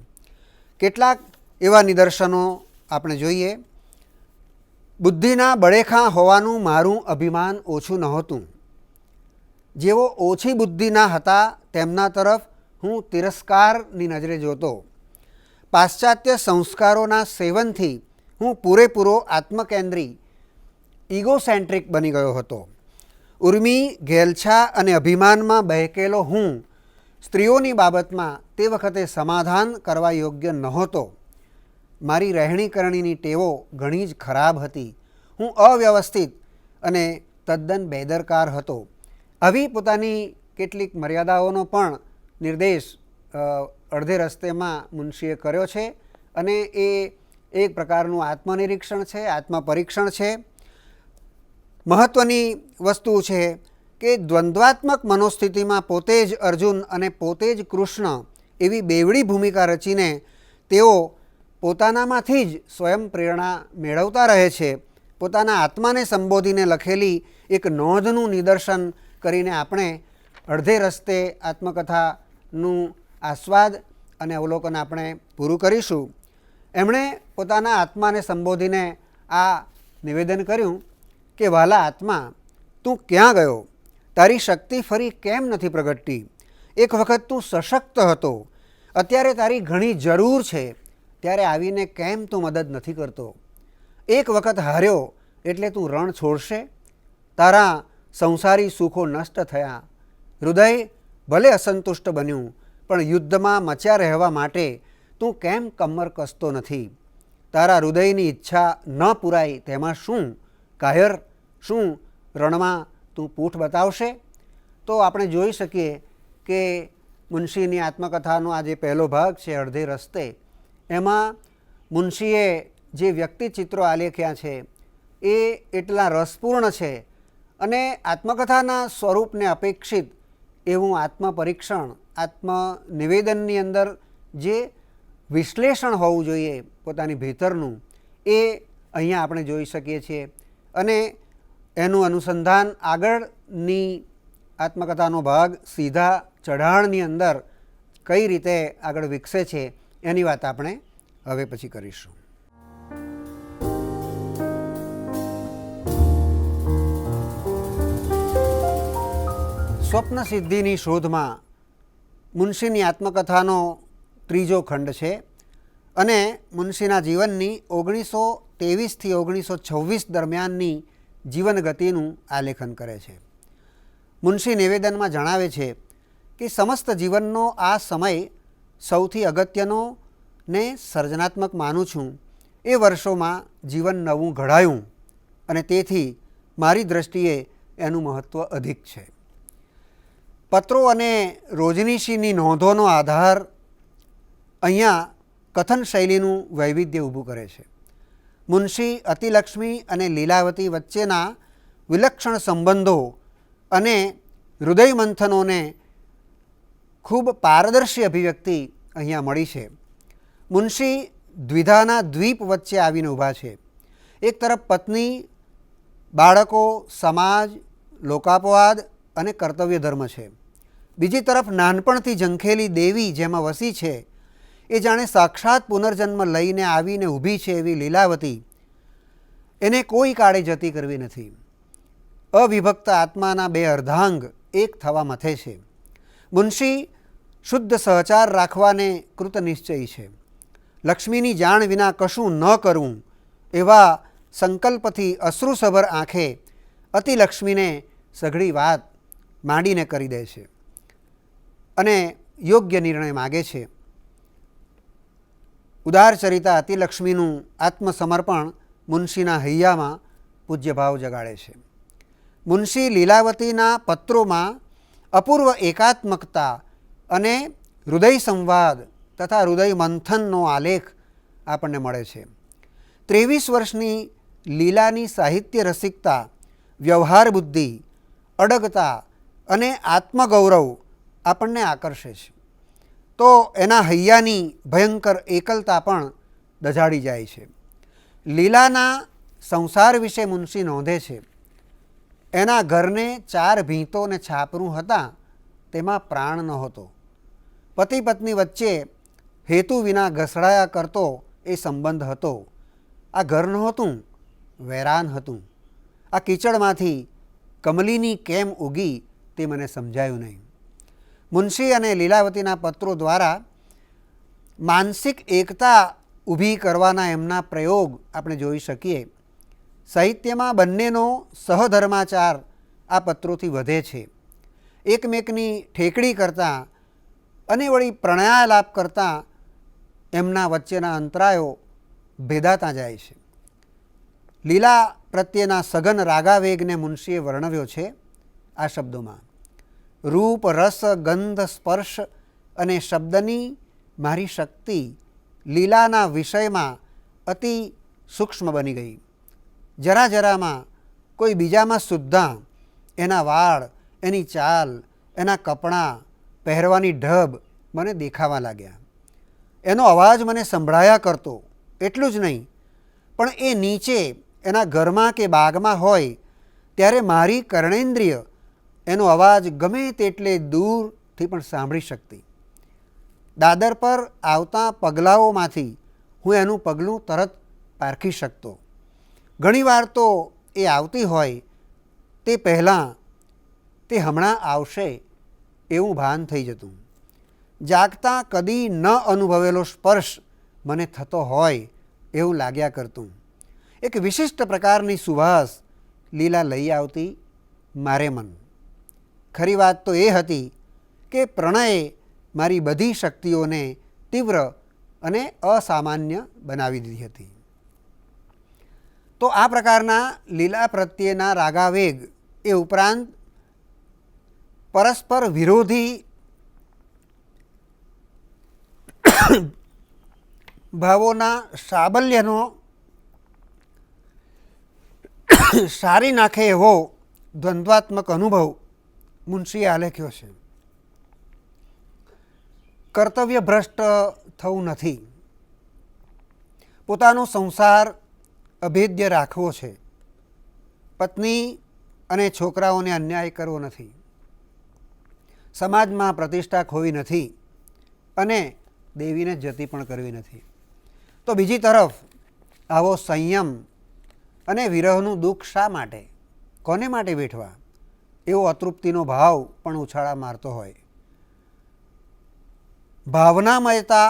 B: કેટલાક એવા નિદર્શનો આપણે જોઈએ. બુદ્ધિના બળેખાં હોવાનું મારું અભિમાન ઓછું નહોતું. જેઓ ઓછી બુદ્ધિના હતા તેમના તરફ હું તિરસ્કારની નજરે જોતો. પાશ્ચાત્ય સંસ્કારોના સેવનથી હું પૂરેપૂરો આત્મકેન્દ્રી ઇગોસેન્ટ્રિક બની ગયો હતો. ઉર્મી, ઘેલછા અને અભિમાનમાં બહેકેલો હું સ્ત્રીઓની બાબતમાં તે વખતે સમાધાન કરવા યોગ્ય નહોતો. મારી રહેણીકરણીની ટેવો ઘણી જ ખરાબ હતી. હું અવ્યવસ્થિત અને તદ્દન બેદરકાર હતો. આવી પોતાની કેટલીક મર્યાદાઓનો પણ નિર્દેશ અડધે રસ્તેમાં મુનશીએ કર્યો છે અને એ એક પ્રકારનું આત્મનિરીક્ષણ છે, આત્મપરીક્ષણ છે. મહત્ત્વની વસ્તુ છે કે દ્વંદ્વાત્મક મનોસ્થિતિમાં પોતે જ અર્જુન અને પોતે જ કૃષ્ણ એવી બેવડી ભૂમિકા રચીને તેઓ પોતાનામાંથી જ સ્વયં પ્રેરણા મેળવતા રહે છે. પોતાના આત્માને સંબોધીને લખેલી એક નોંધનું નિદર્શન કરીને આપણે અડધે રસ્તે આત્મકથાનું આસ્વાદ અને અવલોકન આપણે પૂરું કરીશું. એમણે પોતાના આત્માને સંબોધીને આ નિવેદન કર્યું કે વહાલા આત્મા, તું ક્યાં ગયો? તારી શક્તિ ફરી કેમ નથી પ્રગટતી? એક વખત તું સશક્ત હતો, અત્યારે તારી ઘણી જરૂર છે, ત્યારે આવીને કેમ તું મદદ નથી કરતો? એક વખત હાર્યો એટલે તું રણ છોડશે? તારા સંસારી સુખો નષ્ટ થયા. હૃદય ભલે અસંતુષ્ટ બન્યું, પણ યુદ્ધમાં મચ્યા રહેવા માટે તું કેમ કમર કસતો નથી? તારા હૃદયની ઈચ્છા ન પૂરાય તેમાં શું કાયર? શું રણમાં તું પૂઠ બતાવશે? તો આપણે જોઈ શકીએ કે મુનશીની આત્મકથાનો આ જે પહેલો ભાગ છે અડધે રસ્તે, એમાં મુનશીએ જે વ્યક્તિચિત્રો આલેખ્યા છે એ એટલા રસપૂર્ણ છે અને આત્મકથાના સ્વરૂપને અપેક્ષિત એવું આત્મપરીક્ષણ, આત્મનિવેદનની અંદર જે વિશ્લેષણ હોવું જોઈએ પોતાની ભીતરનું, એ અહીંયા આપણે જોઈ શકીએ છીએ. અને એનું અનુસંધાન આગળની આત્મકથાનો ભાગ સીધા ચઢાણની અંદર કઈ રીતે આગળ વિકસે છે એની વાત આપણે હવે પછી કરીશું. સ્વપ્ન સિદ્ધિની શોધમાં મુનશીની આત્મકથાનો ત્રીજો ખંડ છે અને મુનશીના જીવનની 1923થી 1926 દરમિયાનની જીવન ગતિનું આલેખન કરે છે. મુનશી નિવેદનમાં જણાવે છે કે સમસ્ત જીવનનો આ સમય સૌથી અગત્યનો ને સર્જનાત્મક માનું છું. એ વર્ષોમાં જીવન નવું ઘડાયું અને તેથી મારી દૃષ્ટિએ એનું મહત્ત્વ અધિક છે. પત્રો અને રોજનીશીની નોંધોનો આધાર અહીંયા કથન શૈલીનું વૈવિધ્ય ઊભું કરે છે. મુનશી અતિલક્ષ્મી અને લીલાવતી વચ્ચેના વિલક્ષણ સંબંધો અને હૃદય મંથનોને ખૂબ પારદર્શી અભિવ્યક્તિ અહીંયા મળી છે. મુનશી દ્વિધાના દ્વીપ વચ્ચે આવીને ઊભા છે. એક તરફ પત્ની, બાળકો, સમાજ, લોકાપવાદ અને કર્તવ્ય ધર્મ છે. બીજી તરફ નાનપણથી ઝંખેલી દેવી જેમાં વસી છે એ જાણે સાક્ષાત પુનર્જન્મ લઈને આવીને ઊભી છે એવી લીલાવતી, એને કોઈ કાળે જતી કરવી નથી. અવિભક્ત આત્માના બે અર્ધાંગ એક થવા મથે છે. મુનશી શુદ્ધ સહચાર રાખવાને કૃતનિશ્ચયી છે. લક્ષ્મીની જાણ વિના કશું ન કરવું એવા સંકલ્પથી અશ્રુસભર આંખે અતિલક્ષ્મીને સઘળી વાત માંડીને કરી દે છે અને યોગ્ય નિર્ણય માગે છે. ઉદારચરિતા અતિલક્ષ્મીનું આત્મસમર્પણ મુનશીના હૈયામાં પૂજ્યભાવ જગાડે છે. મુનશી લીલાવતીના પત્રોમાં અપૂર્વ એકાત્મકતા અને હૃદય સંવાદ તથા હૃદય મંથનનો આલેખ આપણને મળે છે. 23 વર્ષની લીલાની સાહિત્ય રસિકતા, વ્યવહાર બુદ્ધિ, અડગતા અને આત્મગૌરવ આપણને આકર્ષે છે. તો એના હૈયાની ભયંકર એકલતા પણ દઝાડી જાય છે. લીલાના સંસાર વિશે મુનશી નોંધે છે. એના ઘરને 4 ભીંતો ને છાપરું હતા, તેમાં પ્રાણ નહોતો. પતિ પત્ની વચ્ચે હેતુ વિના ઘસડાયા કરતો એ સંબંધ હતો. આ ઘર નહોતું, વેરાન હતું. આ કીચડમાંથી કમલીની કેમ ઉગી તે મને સમજાયું નહીં. મુનશી અને લીલાવતીના પત્રો દ્વારા માનસિક એકતા ઊભી કરવાના એમના પ્રયોગ આપણે જોઈ શકીએ. સાહિત્યમાં બંનેનો સહધર્માચાર આ પત્રોથી વધે છે. એકમેકની ઠેકડી કરતાં અને વળી પ્રણયાલાપ કરતાં એમના વચ્ચેના અંતરાયો ભેદાતા જાય છે. લીલા પ્રત્યેના સઘન રાગાવેગને મુનશીએ વર્ણવ્યો છે આ શબ્દોમાં: રૂપ, રસ, ગંધ, સ્પર્શ અને શબ્દની મારી શક્તિ લીલાના વિષયમાં અતિ સૂક્ષ્મ બની ગઈ. જરા જરામાં કોઈ બીજામાં સુદ્ધા એના વાળ, એની ચાલ, એના કપડાં, પહેરવાની ઢબ મને દેખાવા લાગ્યા. એનો અવાજ મને સંભળાયા કરતો. એટલું જ નહીં, પણ એ નીચે એના ઘરમાં કે બાગમાં હોય ત્યારે મારી કર્ણેન્દ્રિય એનો અવાજ ગમે તેટલે દૂરથી પણ સાંભળી શકતી. દાદર પર આવતા પગલાઓમાંથી હું એનું પગલું તરત પારખી શકતો. ઘણીવાર તો એ આવતી હોય તે પહેલાં તે હમણાં આવશે એવું ભાન થઈ જતું. જાગતા કદી ન અનુભવેલો સ્પર્શ મને થતો હોય એવું લાગ્યા કરતું. એક વિશિષ્ટ પ્રકારની સુવાસ લીલા લઈ આવતી મારે મન. ખરી વાત તો એ હતી કે પ્રણયે મારી બધી શક્તિઓને તીવ્ર અને અસામાન્ય બનાવી દીધી હતી. તો આ પ્રકારના લીલા પ્રત્યેના રાગાવેગ એ ઉપરાંત પરસ્પર વિરોધી ભાવોના સાબલ્યનો સારી નાખે એવો દ્વંદ્વાત્મક અનુભવ મુનશીએ આલેખ્યો છે. કર્તવ્ય ભ્રષ્ટ થવું નથી. પોતાનો સંસાર અભેદ્ય રાખવો છે. પત્ની અને છોકરાઓને અન્યાય કરવો નથી. સમાજમાં પ્રતિષ્ઠા ખોવી નથી અને દેવીને જતી પણ કરવી નથી. તો બીજી તરફ આવો સંયમ અને વિરહનું દુઃખ શા માટે, કોને માટે વેઠવા, એવો અતૃપ્તિનો ભાવ પણ ઉછાળા મારતો હોય. ભાવનામયતા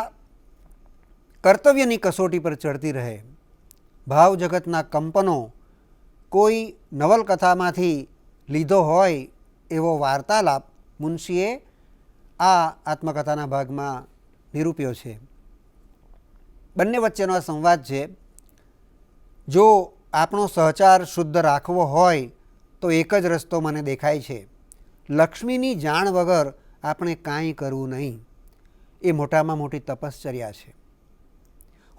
B: કર્તવ્યની કસોટી પર ચડતી રહે. ભાવ જગતના કંપનો કોઈ નવલકથામાંથી લીધો હોય એવો વાર્તાલાપ મુનશીએ આ આત્મકથાના ભાગમાં નિરૂપ્યો છે. બંને વચ્ચેનો આ સંવાદ છે. જો આપણો સહચાર શુદ્ધ રાખવો હોય તો એક જ રસ્તો મને દેખાય છે. લક્ષ્મીની જાણ વગર આપણે કાંઈ કરવું નહીં. એ મોટામાં મોટી તપશ્ચર્યા છે.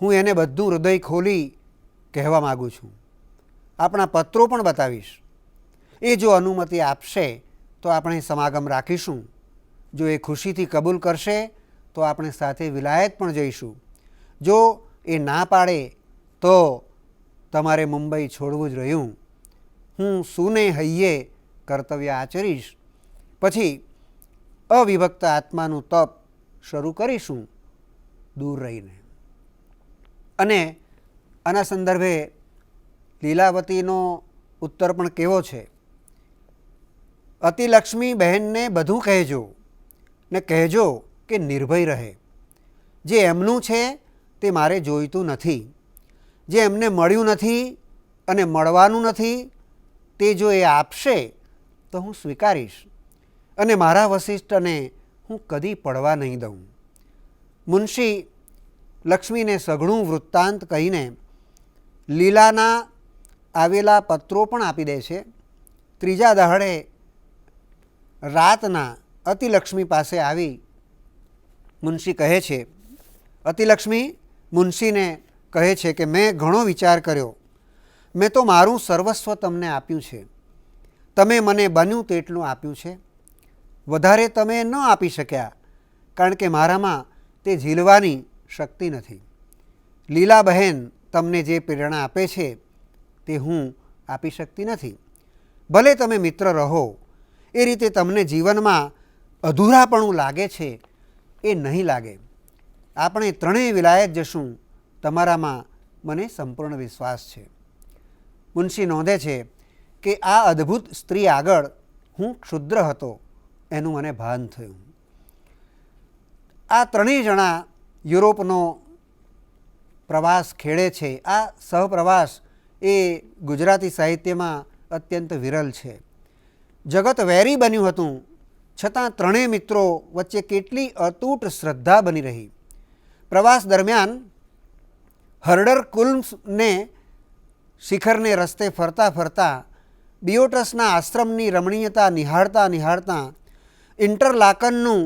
B: હું એને બધું હૃદય ખોલી કહેવા માગું છું. આપણા પત્રો પણ બતાવીશ. એ જો અનુમતિ આપશે તો આપણે સમાગમ રાખીશું. જો એ ખુશીથી કબૂલ કરશે તો આપણે સાથે વિલાયત પણ જઈશું. જો એ ના પાડે તો તમારે મુંબઈ છોડવું જ રહ્યું. હું સુને હૈયે કર્તવ્ય આચરીશ. પછી અવિભક્ત આત્માનું તપ શરૂ કરીશું દૂર રહીને. અને આના સંદર્ભે લીલાવતીનો ઉત્તર પણ કેવો છે: અતિલક્ષ્મી બહેનને બધું કહેજો ને કહેજો કે નિર્ભય રહે. જે એમનું છે તે મારે જોઈતું નથી. જે એમને મળ્યું નથી અને મળવાનું નથી તે જો એ આપશે તો હું સ્વીકારીશ અને મારા વસિષ્ઠને હું કદી પડવા નહીં દઉં. મુનશી લક્ષ્મીને સઘળું વૃત્તાંત કહીને લીલાના આવેલા પત્રો પણ આપી દે છે. ત્રીજા દહાડે રાતના અતિલક્ષ્મી પાસે આવી મુનશી કહે છે, અતિલક્ષ્મી મુનશીને કહે છે કે મેં ઘણો વિચાર કર્યો. મેં તો મારું સર્વસ્વ તમને આપ્યું છે. તમે મને બન્યું તેટલું આપ્યું છે. વધારે તમે ન આપી શક્યા કારણ કે મારામાં તે ઝીલવાની શક્તિ નથી. લીલા બહેન તમને જે પ્રેરણા આપે છે તે હું આપી શકતી નથી. ભલે તમે મિત્ર રહો, એ રીતે તમને જીવનમાં અધૂરાપણું લાગે છે એ નહીં લાગે. આપણે ત્રણેય વિલાયત જશું, તમારામાં મને સંપૂર્ણ વિશ્વાસ છે. મુનશી નોંધે છે કે આ અદ્ભુત સ્ત્રી આગળ હું ક્ષુદ્ર હતો એનું મને ભાન થયું. આ ત્રણેય જણા યુરોપનો પ્રવાસ ખેડે છે. આ સહપ્રવાસ એ ગુજરાતી સાહિત્યમાં અત્યંત વિરલ છે. જગત વેરી બન્યું હતું, છતાં ત્રણેય મિત્રો વચ્ચે કેટલી અતૂટ શ્રદ્ધા બની રહી. પ્રવાસ દરમિયાન હર્ડર કુલ્મને શિખરને રસ્તે ફરતા ફરતા, બિયોટસના આશ્રમની રમણીયતા નિહાળતા નિહાળતા, ઇન્ટરલાકનનું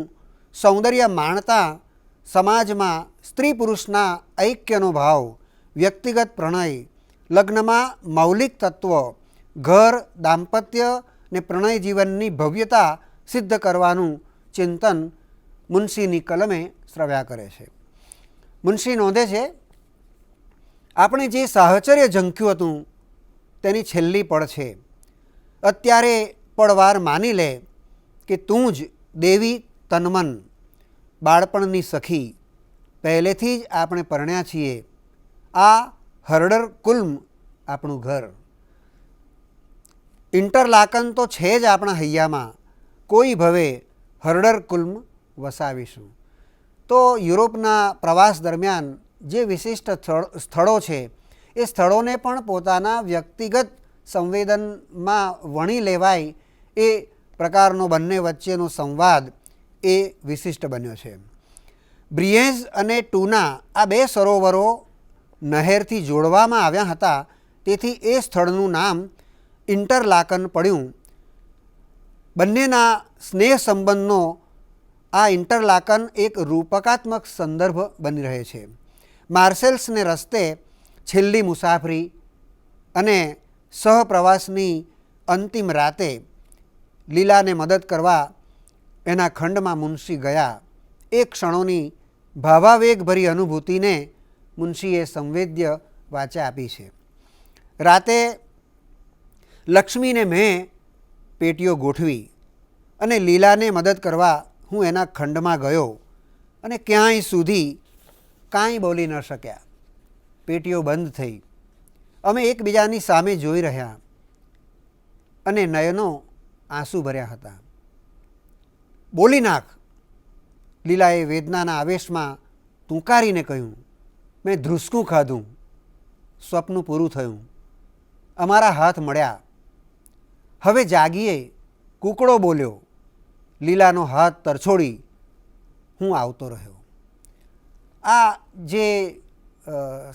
B: સૌંદર્ય માણતા, સમાજમાં સ્ત્રી પુરુષના ઐક્યનો ભાવ, વ્યક્તિગત પ્રણય, લગ્નમાં મૌલિક તત્વ, ઘર, દાંપત્ય ને પ્રણય જીવનની ભવ્યતા સિદ્ધ કરવાનું ચિંતન મુનશીની કલમે શ્રવ્યા કરે છે. મુનશી નોંધે છે, આપણે જે સાહચર્ય ઝંખ્યું હતું તેની છેલ્લી પળ છે. અત્યારે પળવાર માની લે કે તું જ દેવી તન્મન, બાળપણની સખી, પહેલેથી જ આપણે પરણ્યા છીએ. આ હર્ડર કુલ્મ આપણું ઘર. ઇન્ટરલાકન તો છે જ આપણા હૈયામાં, કોઈ ભવે હર્ડર કુલ્મ વસાવીશું. તો યુરોપના પ્રવાસ દરમિયાન જે વિશિષ્ટ સ્થળો છે એ સ્થળોને પણ પોતાના વ્યક્તિગત સંવેદનમાં વણી લેવાય એ પ્રકારનો બંને વચ્ચેનો સંવાદ એ વિશિષ્ટ બન્યો છે. બ્રિયેઝ અને ટૂના આ બે સરોવરો નહેરથી જોડવામાં આવ્યા હતા, તેથી એ સ્થળનું નામ ઇન્ટરલાકન પડ્યું. બંનેના સ્નેહ સંબંધનો આ ઇન્ટરલાકન એક રૂપકાત્મક સંદર્ભ બની રહે છે. માર્સેલ્સને રસ્તે છેલ્લી મુસાફરી અને સહપ્રવાસની અંતિમ રાતે લીલાને મદદ કરવા એના ખંડમાં મુનશી ગયા. એ ક્ષણોની ભાવાવેગભરી અનુભૂતિને મુનશીએ સંવેદ્ય વાચા આપી છે. રાતે લક્ષ્મીને મેં પેટીઓ ગોઠવી અને લીલાને મદદ કરવા હું એના ખંડમાં ગયો અને ક્યાંય સુધી કાંઈ બોલી ન શક્યા. પેટીઓ બંધ થઈ. અમે એકબીજાની સામે જોઈ રહ્યા અને નયનો આંસુ ભર્યા હતા. બોલી નાખ, લીલાએ વેદનાના આવેશમાં તુંકારીને કહ્યું. મેં ધ્રુસકું ખાધું, સ્વપ્ન પૂરું થયું, અમારા હાથ મળ્યા, હવે જાગીએ, કૂકડો બોલ્યો. લીલાનો હાથ તરછોડી હું આવતો રહ્યો. આ જે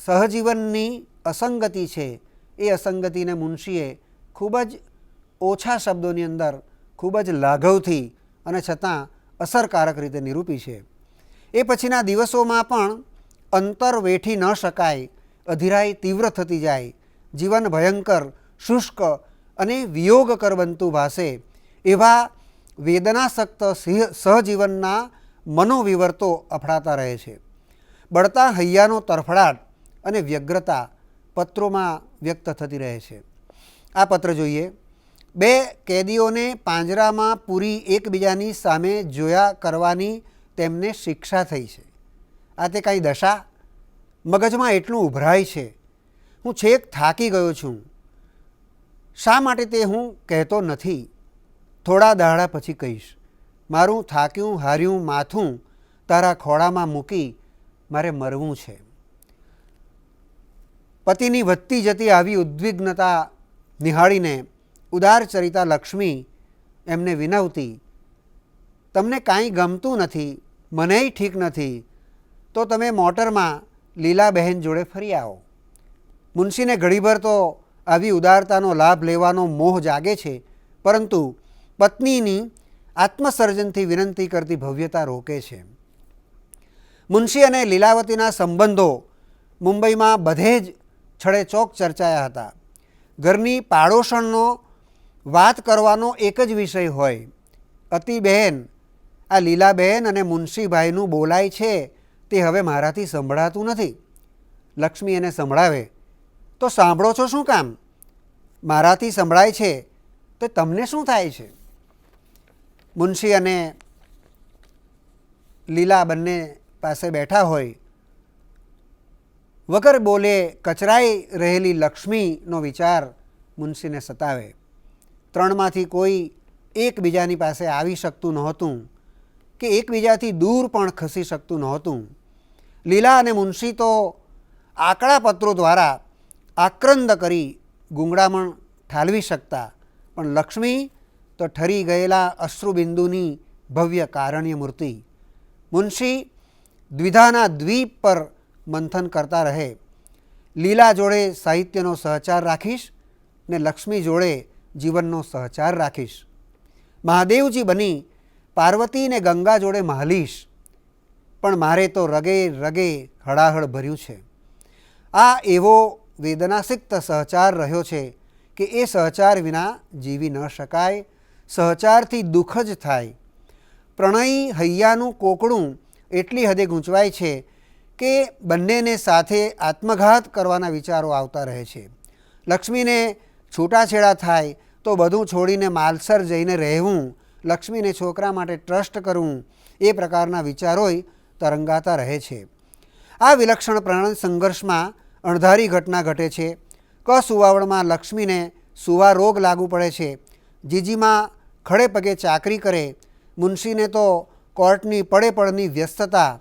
B: સહજીવનની અસંગતિ છે એ અસંગતિને મુનશીએ ખૂબ જ ઓછા શબ્દોની અંદર ખૂબ જ લાઘવથી અને છતાં અસરકારક રીતે નિરૂપી છે. એ પછીના દિવસોમાં પણ અંતર વેઠી ન શકાય, અધિરાઈ તીવ્ર થતી જાય, જીવન ભયંકર, શુષ્ક અને વિયોગકર બનતું ભાસે એવા વેદનાસક્ત સહજીવનના મનોવિવર્તો અફડાતા રહે છે. બળતા હૈયાનો તરફડાટ અને વ્યગ્રતા પત્રોમાં વ્યક્ત થતી રહે છે. આ પત્ર જોઈએ. બે કેદીઓને પાંજરામાં પૂરી એકબીજાની સામે જોયા કરવાની તેમને શિક્ષા થઈ છે. આ તે કાંઈ દશા? મગજમાં એટલું ઉભરાય છે. હું છેક થાકી ગયો છું. શા માટે તે હું કહેતો નથી? થોડા દાડા પછી કહીશ. મારું થાક્યું હાર્યું માથું તારા ખોળામાં મૂકી મારે મરવું છે. પતિની વધતી જતી આવી ઉદ્વિગ્નતા નિહાળીને ઉદાર ચરિતા લક્ષ્મી એમને વિનવતી, તમને કાંઈ ગમતું નથી, મનેય ઠીક નથી, તો તમે મોટરમાં લીલાબહેન જોડે ફરી આવો. મુનશીને ઘડીભર તો આવી ઉદારતાનો લાભ લેવાનો મોહ જાગે છે, પરંતુ પત્નીની આત્મસર્જનથી વિનંતી કરતી ભવ્યતા રોકે છે. મુનશી અને લીલાવતીના સંબંધો મુંબઈમાં બધે જ છડેચોક ચર્ચાયા હતા. ઘરની પાડોશણનો વાત કરવાનો એક જ વિષય હોય, અતિબહેન, આ લીલાબહેન અને મુનશીભાઈનું બોલાય છે તે હવે મારાથી સંભળાતું નથી. લક્ષ્મી એને સંભળાવે, તો સાંભળો છો શું કામ? મારાથી સંભળાય છે તો તમને શું થાય છે? મુનશી અને લીલા બંને પાસે બેઠા હોય. વગર બોલે કચરાઈ રહેલી લક્ષ્મીનો વિચાર મુનશીને સતાવે. ત્રણમાંથી કોઈ એકબીજાની પાસે આવી શકતું નહોતું કે એકબીજાથી દૂર પણ ખસી શકતું નહોતું. લીલા અને મુનશી તો આકડાપત્રો દ્વારા આક્રંદ કરી ગુંગળામણ ઠાલવી શકતા, પણ લક્ષ્મી તો ઠરી ગયેલા અશ્રુબિંદુની ભવ્ય કારણ્ય મૂર્તિ. મુનશી દ્વિધાના દ્વીપ પર મંથન કરતા રહે. લીલા જોડે સાહિત્યનો સહચાર રાખીશ ને લક્ષ્મી જોડે જીવનનો સહચાર રાખીશ. મહાદેવજી બની પાર્વતીને ગંગા જોડે મહાલીશ, પણ મારે તો રગે રગે હળાહળ ભર્યું છે. આ એવો વેદનાસિક્ત સહચાર રહ્યો છે કે એ સહચાર વિના જીવી ન શકાય. સહચારથી દુઃખ જ થાય. પ્રણયી હૈયાનું કોકડું એટલી હદે ગૂંચવાય છે કે બંનેને સાથે આત્મઘાત કરવાના વિચારો આવતા રહે છે. લક્ષ્મીને છૂટાછેડા થાય તો બધું છોડીને માલસર જઈને રહેવું, લક્ષ્મીને છોકરા માટે ટ્રસ્ટ કરવું, એ પ્રકારના વિચારોય તરંગાતા રહે છે. આ વિલક્ષણ પ્રાણ સંઘર્ષમાં અણધારી ઘટના ઘટે છે. કસુવાવડમાં લક્ષ્મીને સુવા રોગ લાગુ પડે છે. જીજીમાં ખડે પગે ચાકરી કરે. મુનશીને તો કોર્ટની પડે પડની વ્યસ્તતા,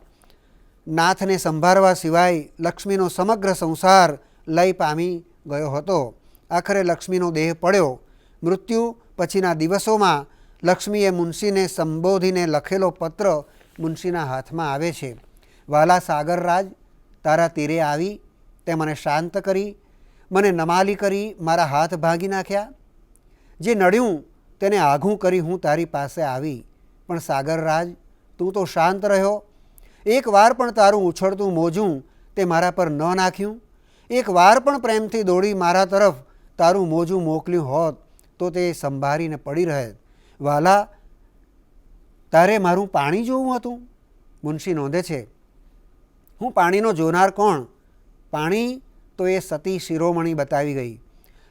B: નાથને સંભાળવા સિવાય લક્ષ્મીનો સમગ્ર સંસાર લય પામી ગયો હતો. આખરે લક્ષ્મીનો દેહ પડ્યો. મૃત્યુ પછીના દિવસોમાં લક્ષ્મીએ મુનશીને સંબોધીને લખેલો પત્ર મુનશીના હાથમાં આવે છે. વાલા સાગરરાજ, તારા તીરે આવી તે મને શાંત કરી, મને નમાલી કરી મારા હાથ ભાંગી નાખ્યા. જે નડ્યું તેને આઘું કરી હું તારી પાસે આવી, પણ સાગરરાજ તું તો શાંત રહ્યો. એક વાર પણ તારું ઉછળતું મોજું તે મારા પર ન નાખ્યું. એક વાર પણ પ્રેમથી દોડી મારા તરફ તારું મોજું મોકલ્યું હોત તો તે સંભાળીને પડી રહે. વાલા, તારે મારું પાણી જોવું હતું? મુનશી નોંધે છે, હું પાણીનો જોનાર કોણ? પાણી તો એ સતી શિરોમણી બતાવી ગઈ.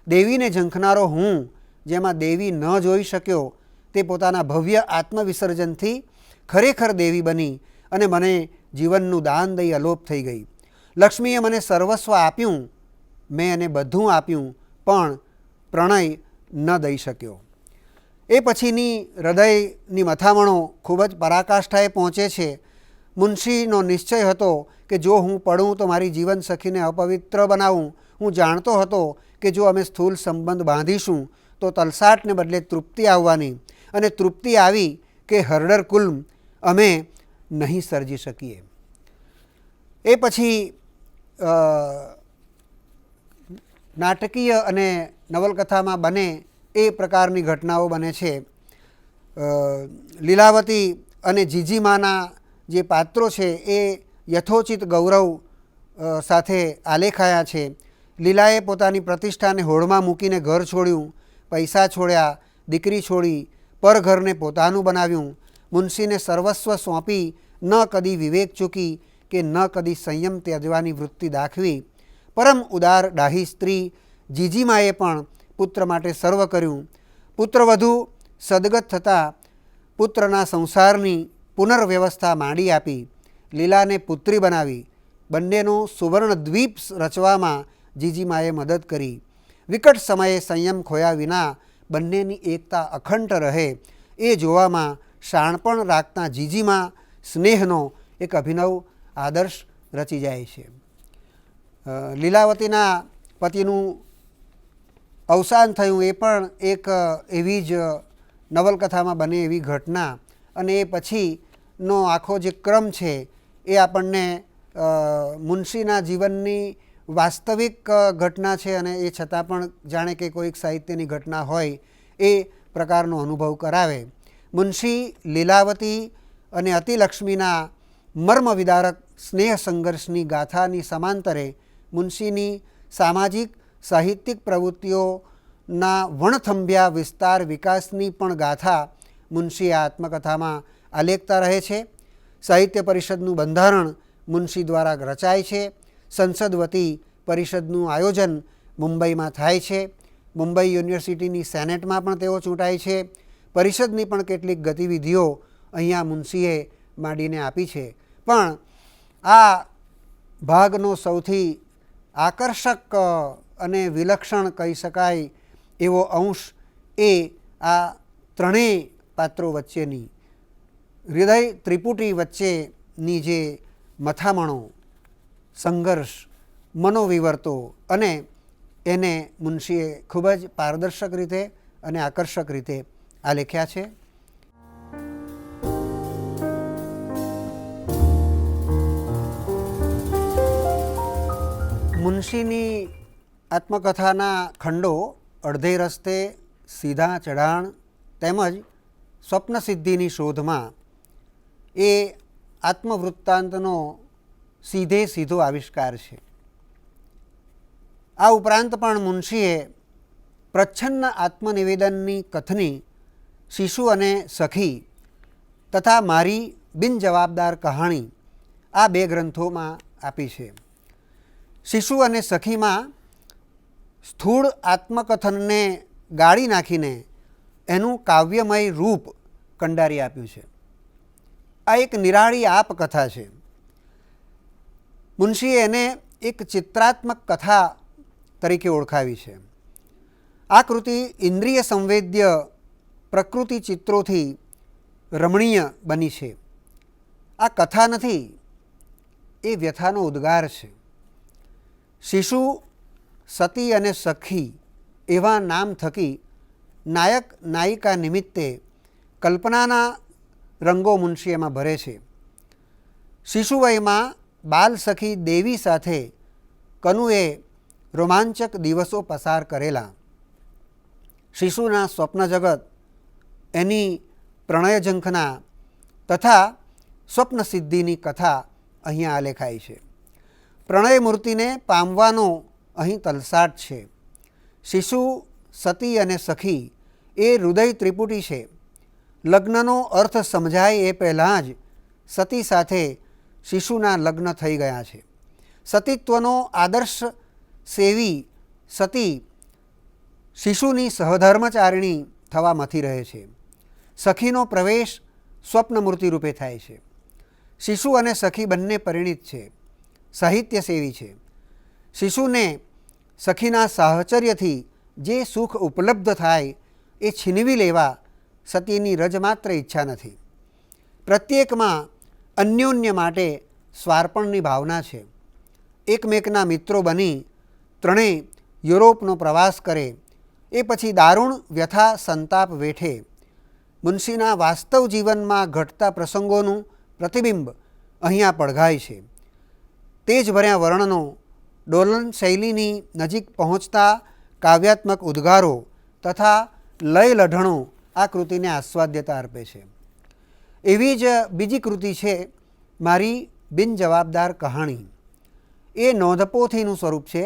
B: દેવીને ઝંખનારો હું, જેમાં દેવી ન જોઈ શક્યો, તે પોતાના ભવ્ય આત્મવિસર્જનથી ખરેખર દેવી બની અને મને જીવનનું દાન દઈ અલોપ થઈ ગઈ. લક્ષ્મીએ મને સર્વસ્વ આપ્યું, મેં એને બધું આપ્યું, પણ પ્રણય ન દઈ શક્યો. એ પછીની હૃદયની મથામણો ખૂબ જ પરાકાષ્ઠાએ પહોંચે છે. મુનશીનો નિશ્ચય હતો કે જો હું પડું તો મારી જીવન સખીને અપવિત્ર બનાવું. હું જાણતો હતો કે જો અમે સ્થૂલ સંબંધ બાંધીશું તો તલસાટને બદલે તૃપ્તિ આવવાની, અને તૃપ્તિ આવી કે હરડર કુલ્મ અમે નહીં સર્જી શકીએ. એ પછી નાટકીય અને નવલકથામાં બને એ પ્રકારની ઘટનાઓ બને છે. લીલાવતી અને જીજીમાના જે પાત્રો છે એ યથોચિત ગૌરવ સાથે આલેખાયા છે. લીલાએ પોતાની પ્રતિષ્ઠાને હોડમાં મૂકીને ઘર છોડ્યું, પૈસા છોડ્યા, દીકરી છોડી, પરઘરને પોતાનું બનાવ્યું. મુનશીને સર્વસ્વ સોંપી ન કદી વિવેક ચૂકી કે ન કદી સંયમ ત્યજવાની વૃત્તિ દાખવી. પરમ ઉદાર ડાહી સ્ત્રી જીજીમાએ પણ પુત્ર માટે સર્વ કર્યું. પુત્રવધુ સદગત થતાં પુત્રના સંસારની પુનર્વ્યવસ્થા માંડી આપી. લીલાને પુત્રી બનાવી. બંનેનો સુવર્ણ દ્વીપ રચવામાં જીજીમાએ મદદ કરી. વિકટ સમયે સંયમ ખોયા વિના બંનેની એકતા અખંડ રહે એ જોવામાં શાણપણ રાખતા જીજીમા સ્નેહનો એક અભિનવ આદર્શ રચી જાય છે. લીલાવતીના પતિનું અવસાન થયું એ પણ એક એવી જ નવલકથામાં બને એવી ઘટના, અને એ પછીનો આખો જે ક્રમ છે એ આપણને મુનશીના જીવનની વાસ્તવિક ઘટના છે, અને એ છતાં પણ જાણે કે કોઈક સાહિત્યની ઘટના હોય એ પ્રકારનો અનુભવ કરાવે. મુનશી, લીલાવતી અને અતિલક્ષ્મીના મર્મ વિદારક સ્નેહ સંઘર્ષની ગાથાની સમાંતરે મુનશીની સામાજિક સાહિત્યિક પ્રવૃત્તિઓના વણથંભ્યા વિસ્તાર વિકાસની પણ ગાથા મુનશી આ આત્મકથામાં આલેખતા રહે છે. સાહિત્ય પરિષદનું બંધારણ મુનશી દ્વારા રચાય છે. સંસદ વતી પરિષદનું આયોજન મુંબઈમાં થાય છે. મુંબઈ યુનિવર્સિટીની સેનેટમાં પણ તેઓ ચૂંટાય છે. પરિષદની પણ કેટલીક ગતિવિધિઓ અહીંયા મુનશીએ માંડીને આપી છે. પણ આ ભાગનો સૌથી આકર્ષક અને વિલક્ષણ કહી શકાય એવો અંશ એ આ ત્રણેય પાત્રો વચ્ચેની હૃદય ત્રિપુટી વચ્ચેની જે મથામણો, સંઘર્ષ, મનોવિવર્તો અને એને મુનશીએ ખૂબ જ પારદર્શક રીતે અને આકર્ષક રીતે આલેખ્યા છે. મુનશીની આત્મકથાના ખંડો અડધે રસ્તે, સીધા ચઢાણ તેમજ સ્વપ્નસિદ્ધિની શોધમાં એ આત્મવૃત્તાંતનો સીધે સીધો આવિષ્કાર છે. આ ઉપરાંત પણ મુનશીએ પ્રચ્છન્ન આત્મનિવેદનની કથની શિશુ અને સખી તથા મારી બિનજવાબદાર કહાણી આ બે ગ્રંથોમાં આપી છે. શિશુ અને સખીમાં સ્થૂળ આત્મકથનને ગાળી નાખીને એનું કાવ્યમય રૂપ કંડારી આપ્યું છે. આ એક નિરાળી આપકથા છે. મુનશીએ એને એક ચિત્રાત્મક કથા તરીકે ઓળખાવી છે. આ કૃતિ ઇન્દ્રિય સંવેદ્ય પ્રકૃતિ ચિત્રોથી રમણીય બની છે. આ કથા નથી, એ વ્યથાનો ઉદ્ગાર છે. શિશુ, સતી અને સખી એવા નામ થકી નાયક નાયિકા નિમિત્તે કલ્પનાના રંગો મુનશી એમાં ભરે છે. શિશુવયમાં બાલ સખી દેવી સાથે કનુએ રોમાંચક દિવસો પસાર કરેલા. શિશુના સ્વપ્ન જગત, એની પ્રણયઝંખના તથા સ્વપ્નસિદ્ધિની કથા અહીંયા આલેખાઈ છે. પ્રણય મૂર્તિને પામવાનો અહીં તલસાટ છે. શિશુ, સતી અને સખી એ હૃદય ત્રિપુટી છે. લગ્નનો અર્થ સમજાય એ પહેલાં જ સતી સાથે શિશુના લગ્ન થઈ ગયા છે. સતીત્વનો આદર્શ સેવી સતી શિશુની સહધર્મચારિણી થવા મથી રહે છે. સખીનો પ્રવેશ સ્વપ્નમૂર્તિ રૂપે થાય છે. શિશુ અને સખી બંને પરિણીત છે, સાહિત્ય સેવી છે. શિશુને સખીના સાહચર્યથી જે સુખ ઉપલબ્ધ થાય એ છીનવી લેવા સતીની રજમાત્ર ઈચ્છા નથી. પ્રત્યેકમાં અન્યોન્ય માટે સ્વાર્પણની ભાવના છે. એકમેકના મિત્રો બની ત્રણેય યુરોપનો પ્રવાસ કરે, એ પછી દારૂણ વ્યથા સંતાપ વેઠે. મુનશીના વાસ્તવ જીવનમાં ઘટતા પ્રસંગોનું પ્રતિબિંબ અહીંયા પડઘાય છે. તેજભર્યા વર્ણનો, ડોલન શૈલીની નજીક પહોંચતા કાવ્યાત્મક ઉદ્ગારો તથા લય લઢણો આ કૃતિને આસ્વાદ્યતા અર્પે છે. એવી જ બીજી કૃતિ છે મારી બિનજવાબદાર કહાણી. એ નોંધપોથીનું સ્વરૂપ છે.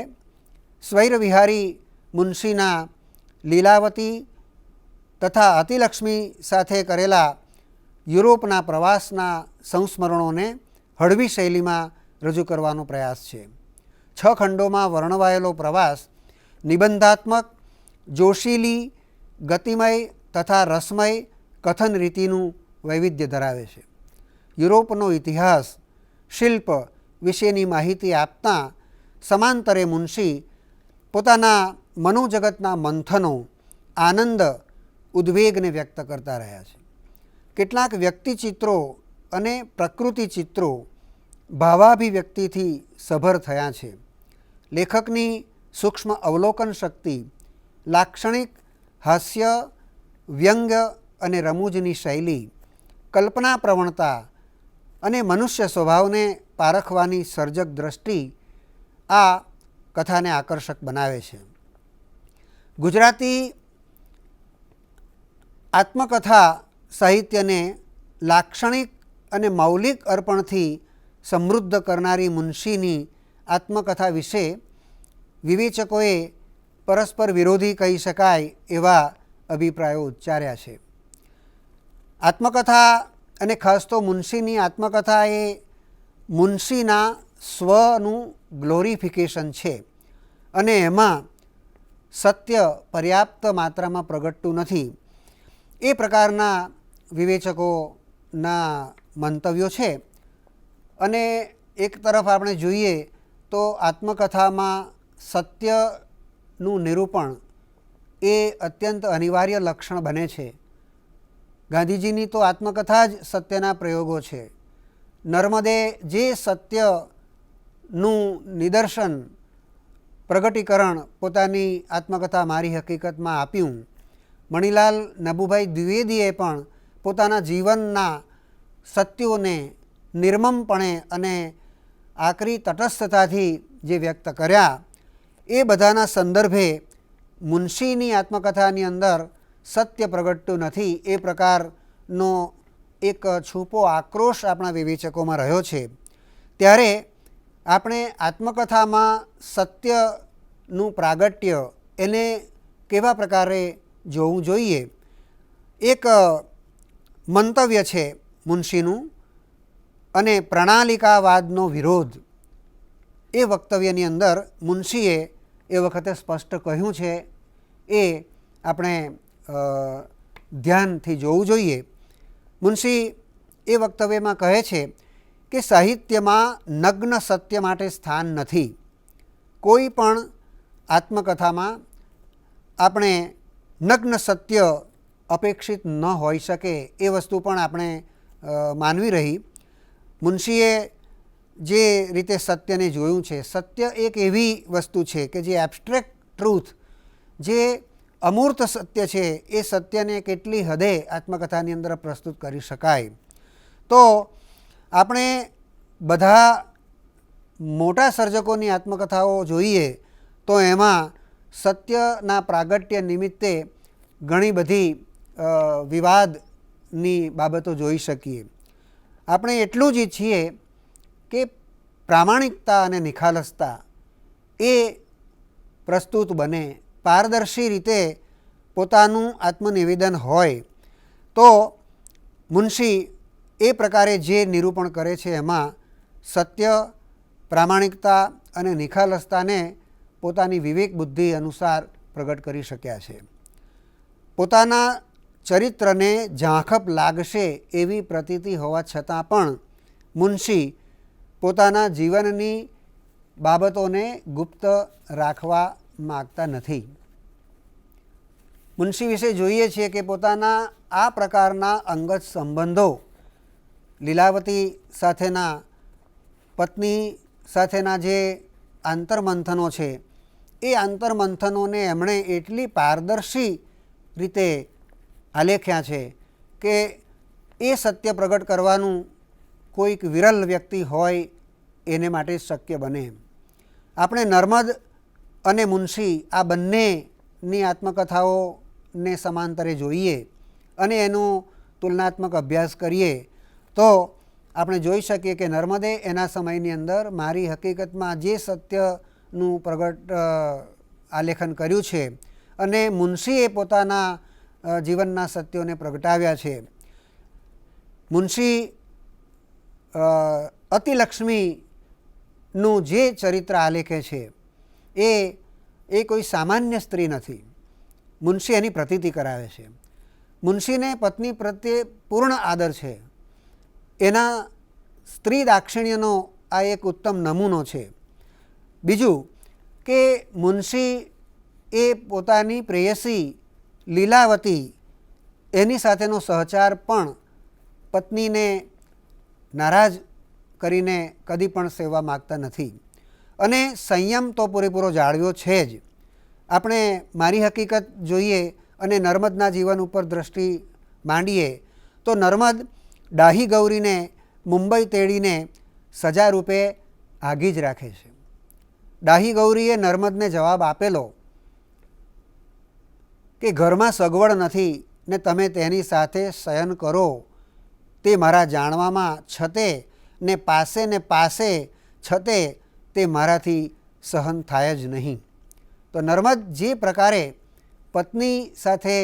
B: સ્વૈરવિહારી મુનશીના લીલાવતી તથા અતિલક્ષ્મી સાથે કરેલા યુરોપના પ્રવાસના સંસ્મરણોને હળવી શૈલીમાં રજૂ કરવાનો પ્રયાસ છે. 6 ખંડોમાં વર્ણવાયેલો પ્રવાસ નિબંધાત્મક, જોશીલી, ગતિમય તથા રસમય કથન રીતિનું વૈવિધ્ય ધરાવે છે. યુરોપનો ઇતિહાસ, શિલ્પ વિશેની માહિતી આપતા સમાંતરે મુનશી પોતાના મનોજગતના મંથનો, આનંદ, ઉદ્વેગને વ્યક્ત કરતા રહ્યા છે. કેટલાક વ્યક્તિચિત્રો અને પ્રકૃતિ ચિત્રો ભાવાભિવ્યક્તિથી સભર થયા છે. લેખકની સૂક્ષ્મ અવલોકન શક્તિ, લાક્ષણિક હાસ્ય, વ્યંગ્ય અને રમૂજની શૈલી, કલ્પના પ્રવણતા અને મનુષ્ય સ્વભાવને પારખવાની સર્જક દ્રષ્ટિ આ કથાને આકર્ષક બનાવે છે. ગુજરાતી આત્મકથા સાહિત્યને લાક્ષણિક અને મૌલિક અર્પણથી સમૃદ્ધ કરનારી મુનશીની આત્મકથા વિશે વિવેચકોએ પરસ્પર વિરોધી કહી શકાય એવા અભિપ્રાયો ઉચ્ચાર્યા છે. આત્મકથા અને ખાસ તો મુનશીની આત્મકથા એ મુનશીના સ્વનું ગ્લોરિફિકેશન છે અને એમાં સત્ય પર્યાપ્ત માત્રામાં પ્રગટતું નથી. એ પ્રકારના વિવેચકોના મંતવ્યો છે. અને એક તરફ આપણે જોઈએ તો આત્મકથામાં સત્યનું નિરૂપણ એ અત્યંત અનિવાર્ય લક્ષણ બને છે. ગાંધીજીની તો આત્મકથા જ સત્યના પ્રયોગો છે. નર્મદે જે સત્યનું નિદર્શન પ્રગટીકરણ પોતાની આત્મકથા મારી હકીકતમાં આપ્યું, મણિલાલ નભુભાઈ દ્વિવેદીએ પણ પોતાના જીવનના સત્યોને નિર્મમપણે અને આકરી તટસ્થતાથી જે વ્યક્ત કર્યા, એ બધાના સંદર્ભે મુનશીની આત્મકથાની અંદર સત્ય પ્રગટતું નથી. એ પ્રકારનો એક છૂપો આક્રોશ આપણા વિવેચકોમાં રહ્યો છે. ત્યારે આપણે આત્મકથામાં સત્યનું પ્રાગટ્ય એને કેવા પ્રકારે જોવું જોઈએ. એક મંતવ્ય છે મુનશીનું, અને પ્રણાલિકાવાદનો વિરોધ. એ વક્તવ્યની અંદર મુનશીએ એ વખતે સ્પષ્ટ કહ્યું છે. એ આપણે ધ્યાનથી જોવું જોઈએ. મુનશી એ વક્તવ્યમાં કહે છે કે સાહિત્યમાં નગ્ન સત્ય માટે સ્થાન નથી. કોઈ પણ આત્મકથામાં આપણે નગ્ન સત્ય અપેક્ષિત ન હોઈ શકે એ વસ્તુ પણ આપણે માનવી રહી. મુનશીએ જે રીતે સત્યને જોયું છે, સત્ય એક એવી વસ્તુ છે કે જે એબ્સ્ટ્રેક્ટ ટ્રુથ, જે અમૂર્ત સત્ય છે, એ સત્યને કેટલી હદે આત્મકથાની અંદર પ્રસ્તુત કરી શકાય. તો આપણે બધા મોટા સર્જકોની આત્મકથાઓ જોઈએ તો એમાં સત્યના પ્રાગટ્ય નિમિત્તે ઘણી બધી વિવાદની બાબતો જોઈ શકીએ. આપણે એટલું જ ઈચ્છીએ કે પ્રામાણિકતા અને નિખાલસતા એ પ્રસ્તુત બને, પારદર્શી રીતે પોતાનું આત્મનિવેદન હોય. તો મુનશી એ પ્રકારે જે નિરૂપણ કરે છે એમાં સત્ય, પ્રામાણિકતા અને નિખાલસતાને પોતાની વિવેક બુદ્ધિ અનુસાર પ્રગટ કરી શક્યા છે. પોતાના ચરિત્રને ઝાંખપ લાગશે એવી પ્રતીતિ હોવા છતાં પણ મુનશી પોતાના જીવનની બાબતોને ગુપ્ત રાખવા માગતા નથી. મુનશી વિશે જોઈએ છીએ કે પોતાના આ પ્રકારના અંગત સંબંધો, લીલાવતી સાથેના, પત્ની સાથેના જે આંતરમંથનો છે, એ આંતરમંથનોને એમણે એટલી પારદર્શી રીતે આલેખ્યા છે કે એ સત્ય પ્રગટ કરવાનું કોઈક વિરલ વ્યક્તિ હોય એને માટે શક્ય બને. આપણે નર્મદ અને મુનશી આ બંનેની આત્મકથાઓને સમાંતરે જોઈએ અને એનો તુલનાત્મક અભ્યાસ કરીએ તો આપણે જોઈ શકીએ કે નર્મદે એના સમયની અંદર મારી હકીકતમાં જે સત્યનું પ્રગટ આલેખન કર્યું છે અને મુનશીએ પોતાના જીવનના સત્યોને પ્રગટાવ્યા છે. મુનશી અતિલક્ષ્મીનું જે ચરિત્ર આલેખે છે એ કોઈ સામાન્ય સ્ત્રી નથી. મુનશી એની પ્રતીતિ કરાવે છે. મુનશીને પત્ની પ્રત્યે પૂર્ણ આદર છે. એના સ્ત્રી દાક્ષિણ્યનો આ એક ઉત્તમ નમૂનો છે. બીજું કે મુનશી એ પોતાની પ્રેયસી લીલાવતી એની સાથેનો સહચાર પણ પત્નીને નારાજ કરીને કદી પણ સેવવા માગતા નથી અને સંયમ તો પૂરેપૂરો જાળવ્યો છે જ. આપણે મારી હકીકત જોઈએ અને નર્મદના જીવન ઉપર દૃષ્ટિ માંડીએ તો નર્મદ ડાહી ગૌરીને મુંબઈ તેડીને સજા રૂપે આઘી જ રાખે છે. ડાહી ગૌરીએ નર્મદને જવાબ આપેલો કે ઘરમાં સગવડ નથી ને તમે તેની સાથે શયન કરો તે મારા જાણવામાં છતે ને પાસે છતે તે મારાથી સહન થાય જ નહીં. તો નર્મદ જે પ્રકારે પત્ની સાથે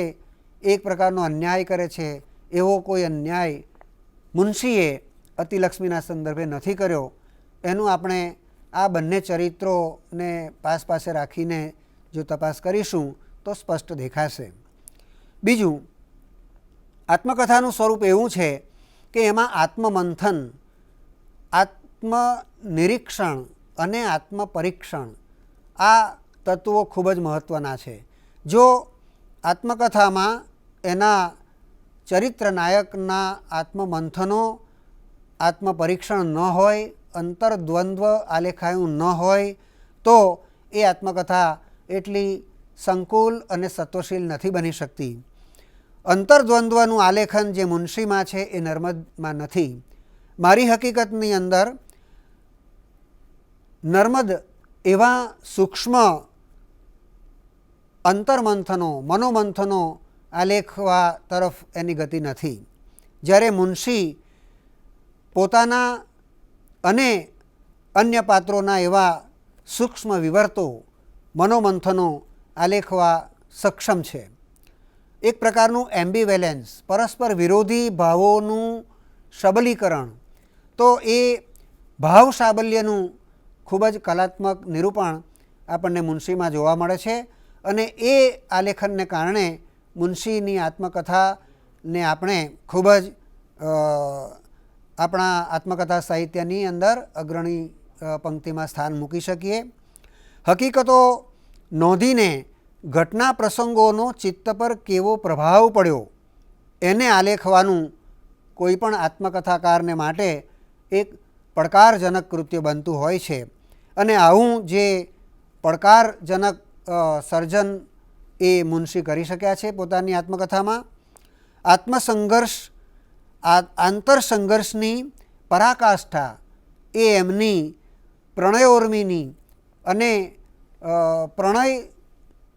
B: એક પ્રકારનો અન્યાય કરે છે એવો કોઈ અન્યાય મુનશીએ અતિલક્ષ્મીના સંદર્ભે નથી કર્યો. એનું આપણે આ બંને ચરિત્રોને પાસે રાખીને જો તપાસ કરીશું તો સ્પષ્ટ દેખાશે. બીજું, આત્મકથાનું સ્વરૂપ એવું છે કે એમાં આત્મમંથન, આત્મનિરીક્ષણ અને આત્મપરીક્ષણ આ તત્વો ખૂબ જ મહત્ત્વના છે. જો આત્મકથામાં એના ચરિત્ર નાયકના આત્મમંથનો, આત્મપરીક્ષણ ન હોય, અંતર્દ્વંદ્વ આલેખાયું ન હોય તો એ આત્મકથા એટલી સંકુલ અને સત્વશીલ નથી બની શકતી. અંતર્દ્વંદ્વનું આલેખન જે મુનશીમાં છે એ નર્મદમાં નથી. મારી હકીકતની અંદર નર્મદ એવા સૂક્ષ્મ અંતર્મંથનો, મનોમંથનો આલેખવા તરફ એની ગતિ નથી. જ્યારે મુનશી પોતાના અને અન્ય પાત્રોના એવા સૂક્ષ્મ વિવર્તો, મનોમંથનો આલેખવા સક્ષમ છે. એક પ્રકારનું એમ્બિવેલેન્સ, પરસ્પર વિરોધી ભાવોનું સબલીકરણ, તો એ ભાવ સાબલ્યનું ખૂબ જ કલાત્મક નિરૂપણ આપણને મુનશીમાં જોવા મળે છે. અને એ આલેખનને કારણે મુનશીની આત્મકથાને આપણે ખૂબ જ આપણા આત્મકથા સાહિત્યની અંદર અગ્રણી પંક્તિમાં સ્થાન મૂકી શકીએ. હકીકતો નોંધીને ઘટના પ્રસંગોનો ચિત્ત પર કેવો પ્રભાવ પડ્યો એને આલેખવાનું કોઈ પણ આત્મકથાકારને માટે એક પડકારજનક કૃત્ય બનતું હોય છે. અને આવું જે પડકારજનક સર્જન એ મુનશી કરી શક્યા છે પોતાની આત્મકથામાં. આત્મસંઘર્ષ, આંતરસંઘર્ષની પરાકાષ્ઠા એ એમની પ્રણયોર્મિની અને પ્રણય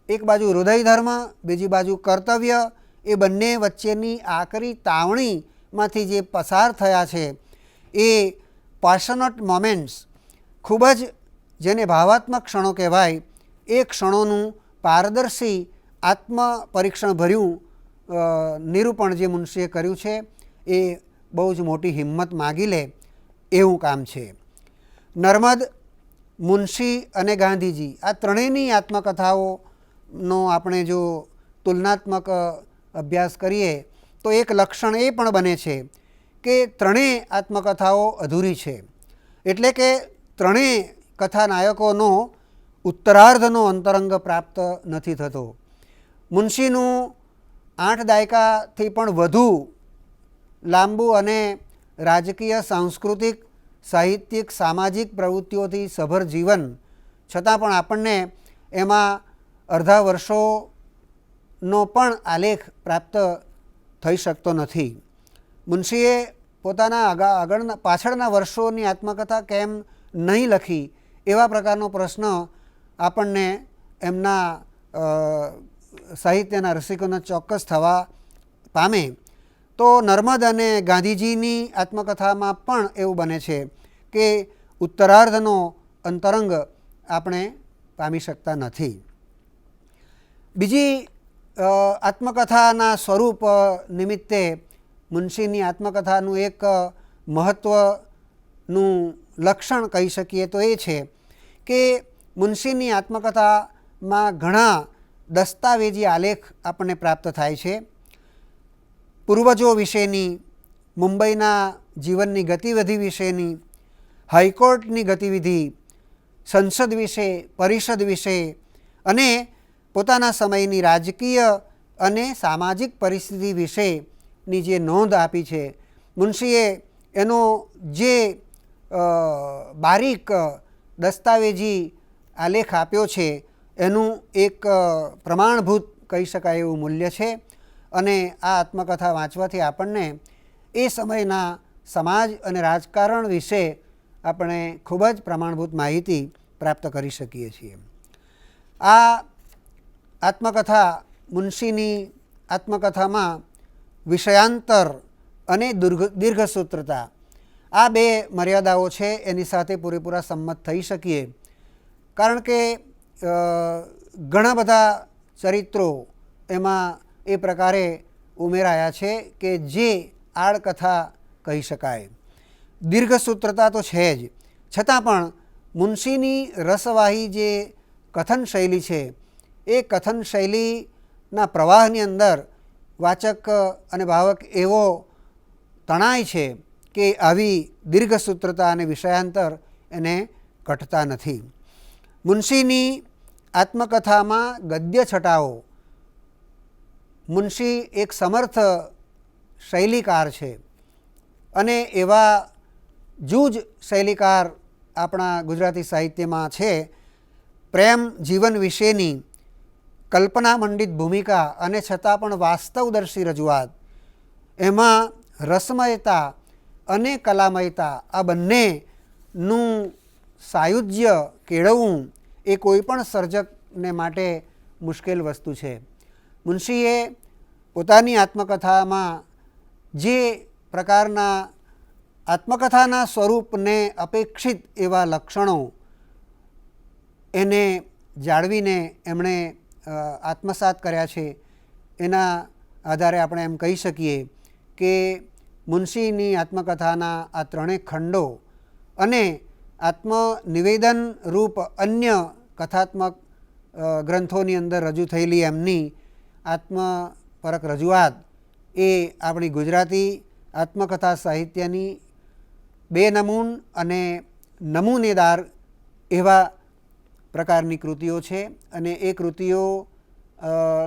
B: એક બાજુ હૃદયધર્મ, બીજી બાજુ કર્તવ્ય, એ બંને વચ્ચેની આકરી તાવણીમાંથી જે પસાર થયા છે એ પેશનેટ મોમેન્ટ્સ, ખૂબ જ જેને ભાવાત્મક ક્ષણો કહેવાય, એ ક્ષણોનું પારદર્શી આત્મપરીક્ષણ ભર્યું નિરૂપણ જે મુનશીએ કર્યું છે એ બહુ જ મોટી હિંમત માગી લે એવું કામ છે. નર્મદ, મુનશી અને ગાંધીજી આ ત્રણેયની આત્મકથાઓનો આપણે જો તુલનાત્મક અભ્યાસ કરીએ તો એક લક્ષણ એ પણ બને છે કે ત્રણેય આત્મકથાઓ અધૂરી છે. એટલે કે ત્રણેય કથાનાયકોનો ઉત્તરાર્ધનો અંતરંગ પ્રાપ્ત નથી થતો. મુનશીનું 8 દાયકાથી પણ વધુ લાંબુ અને રાજકીય, સાંસ્કૃતિક, સાહિત્યિક, સામાજિક પ્રવૃત્તિઓથી સભર જીવન, છતાં પણ આપણને એમાં અડધા વર્ષોનો પણ આલેખ પ્રાપ્ત થઈ શકતો નથી. મુનશીએ પોતાના પાછળના વર્ષોની આત્મકથા કેમ નહીં લખી એવા પ્રકારનો પ્રશ્ન આપણને એમના સાહિત્યના રસિકોને ચોક્કસ થવા પામે. તો નર્મદ અને ગાંધીજીની આત્મકથામાં પણ એવું બને છે કે ઉત્તરાર્ધનો અંતરંગ આપણે પામી શકતા નથી. બીજી આત્મકથાના સ્વરૂપ નિમિત્તે મુનશીની આત્મકથાનું એક મહત્ત્વનું લક્ષણ કહી શકીએ તો એ છે કે મુનશીની આત્મકથામાં ઘણા દસ્તાવેજી આલેખ આપણને પ્રાપ્ત થાય છે. પૂર્વજો વિશેની, મુંબઈના જીવનની ગતિવિધિ વિશેની, હાઈકોર્ટની ગતિવિધિ, સંસદ વિશે, પરિષદ વિશે અને પોતાના સમયની રાજકીય અને સામાજિક પરિસ્થિતિ વિશેની જે નોંધ આપી છે, મુનશીએ એનો જે બારીક દસ્તાવેજી આલેખ આપ્યો છે એનું એક પ્રમાણભૂત કહી શકાય એવું મૂલ્ય છે. અને આ આત્મકથા વાંચવાથી આપણને એ સમયના સમાજ અને રાજકારણ વિશે આપણે ખૂબ જ પ્રમાણભૂત માહિતી પ્રાપ્ત કરી શકીએ છીએ. આ આત્મકથા, મુનશીની આત્મકથામાં વિષયાંતર અને દીર્ઘસૂત્રતા આ બે મર્યાદાઓ છે, એની સાથે પૂરેપૂરા સંમત થઈ શકીએ. કારણ કે ઘણા બધા ચરિત્રો એમાં એ પ્રકારે ઉમેરાયા છે કે જે આડકથા કહી શકાય. દીર્ઘસૂત્રતા તો છે જ, છતાં પણ મુનશીની રસવાહી જે કથન શૈલી છે એ કથન શૈલીના પ્રવાહની અંદર વાચક અને ભાવક એવો તણાય છે કે આવી દીર્ઘસૂત્રતા અને વિષયાંતર એને કટતા નથી. મુનશીની આત્મકથામાં ગદ્ય છટાઓ. મુનશી એક સમર્થ શૈલીકાર છે અને એવા જૂજ શૈલીકાર આપણા ગુજરાતી સાહિત્યમાં છે. પ્રેમ જીવન વિશેની કલ્પના મંડિત ભૂમિકા અને છતાં પણ વાસ્તવદર્શી રજૂઆત, એમાં રસમયતા અને કલામયતા આ બંનેનું સાયુજ્ય કેળવવું એ કોઈ પણ સર્જકને માટે મુશ્કેલ વસ્તુ છે. મુનશીએ પોતાની આત્મકથામાં જે પ્રકારના આત્મકથાના સ્વરૂપને અપેક્ષિત એવા લક્ષણો એને જાળવીને એમણે આત્મસાત કર્યા છે, એના આધારે આપણે એમ કહી શકીએ કે મુનશીની આત્મકથાના આ ત્રણેય ખંડો અને આત્મનિવેદન રૂપ અન્ય કથાત્મક ગ્રંથોની અંદર રજૂ થયેલી એમની આત્મપરક રજૂઆત એ આપણી ગુજરાતી આત્મકથા સાહિત્યની બેનમૂન અને નમૂનેદાર એવા પ્રકારની કૃતિઓ છે. અને એ કૃતિઓ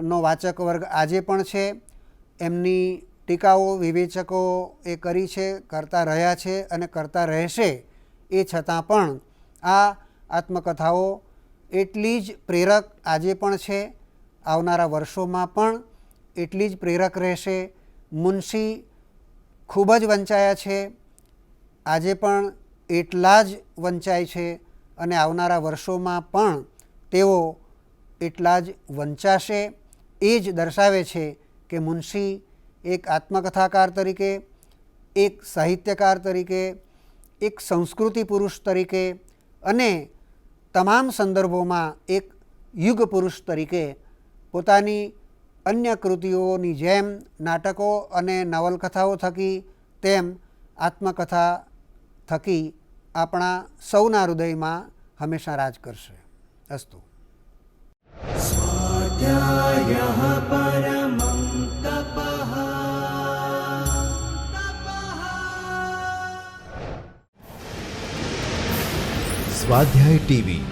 B: નો વાચક વર્ગ આજે પણ છે. એમની ટીકાઓ વિવેચકો એ કરી છે, કરતા રહ્યા છે અને કરતા રહેશે. એ છતાં પણ આ આત્મકથાઓ એટલી જ પ્રેરક આજે પણ છે, આવનારા વર્ષોમાં પણ એટલી જ પ્રેરક રહેશે. મુનશી ખૂબ જ વંચાયા છે, આજે પણ એટલા જ વંચાય છે અને આવનારા વર્ષોમાં પણ તેઓ એટલા જ વંચાશે. એ જ દર્શાવે છે કે મુનશી એક આત્મકથાકાર તરીકે, એક સાહિત્યકાર તરીકે, એક સંસ્કૃતિ પુરુષ તરીકે અને તમામ સંદર્ભોમાં એક યુગ પુરુષ તરીકે પોતાની અન્ય કૃતિઓની જેમ નાટકો અને નવલકથાઓ થકી તેમ આત્મકથા થકી આપણા સૌના હૃદયમાં હંમેશા રાજ કરશે. અસ્તુ. સ્વાધ્યાયઃ પરમં તપઃ.
A: સ્વાધ્યાય ટીવી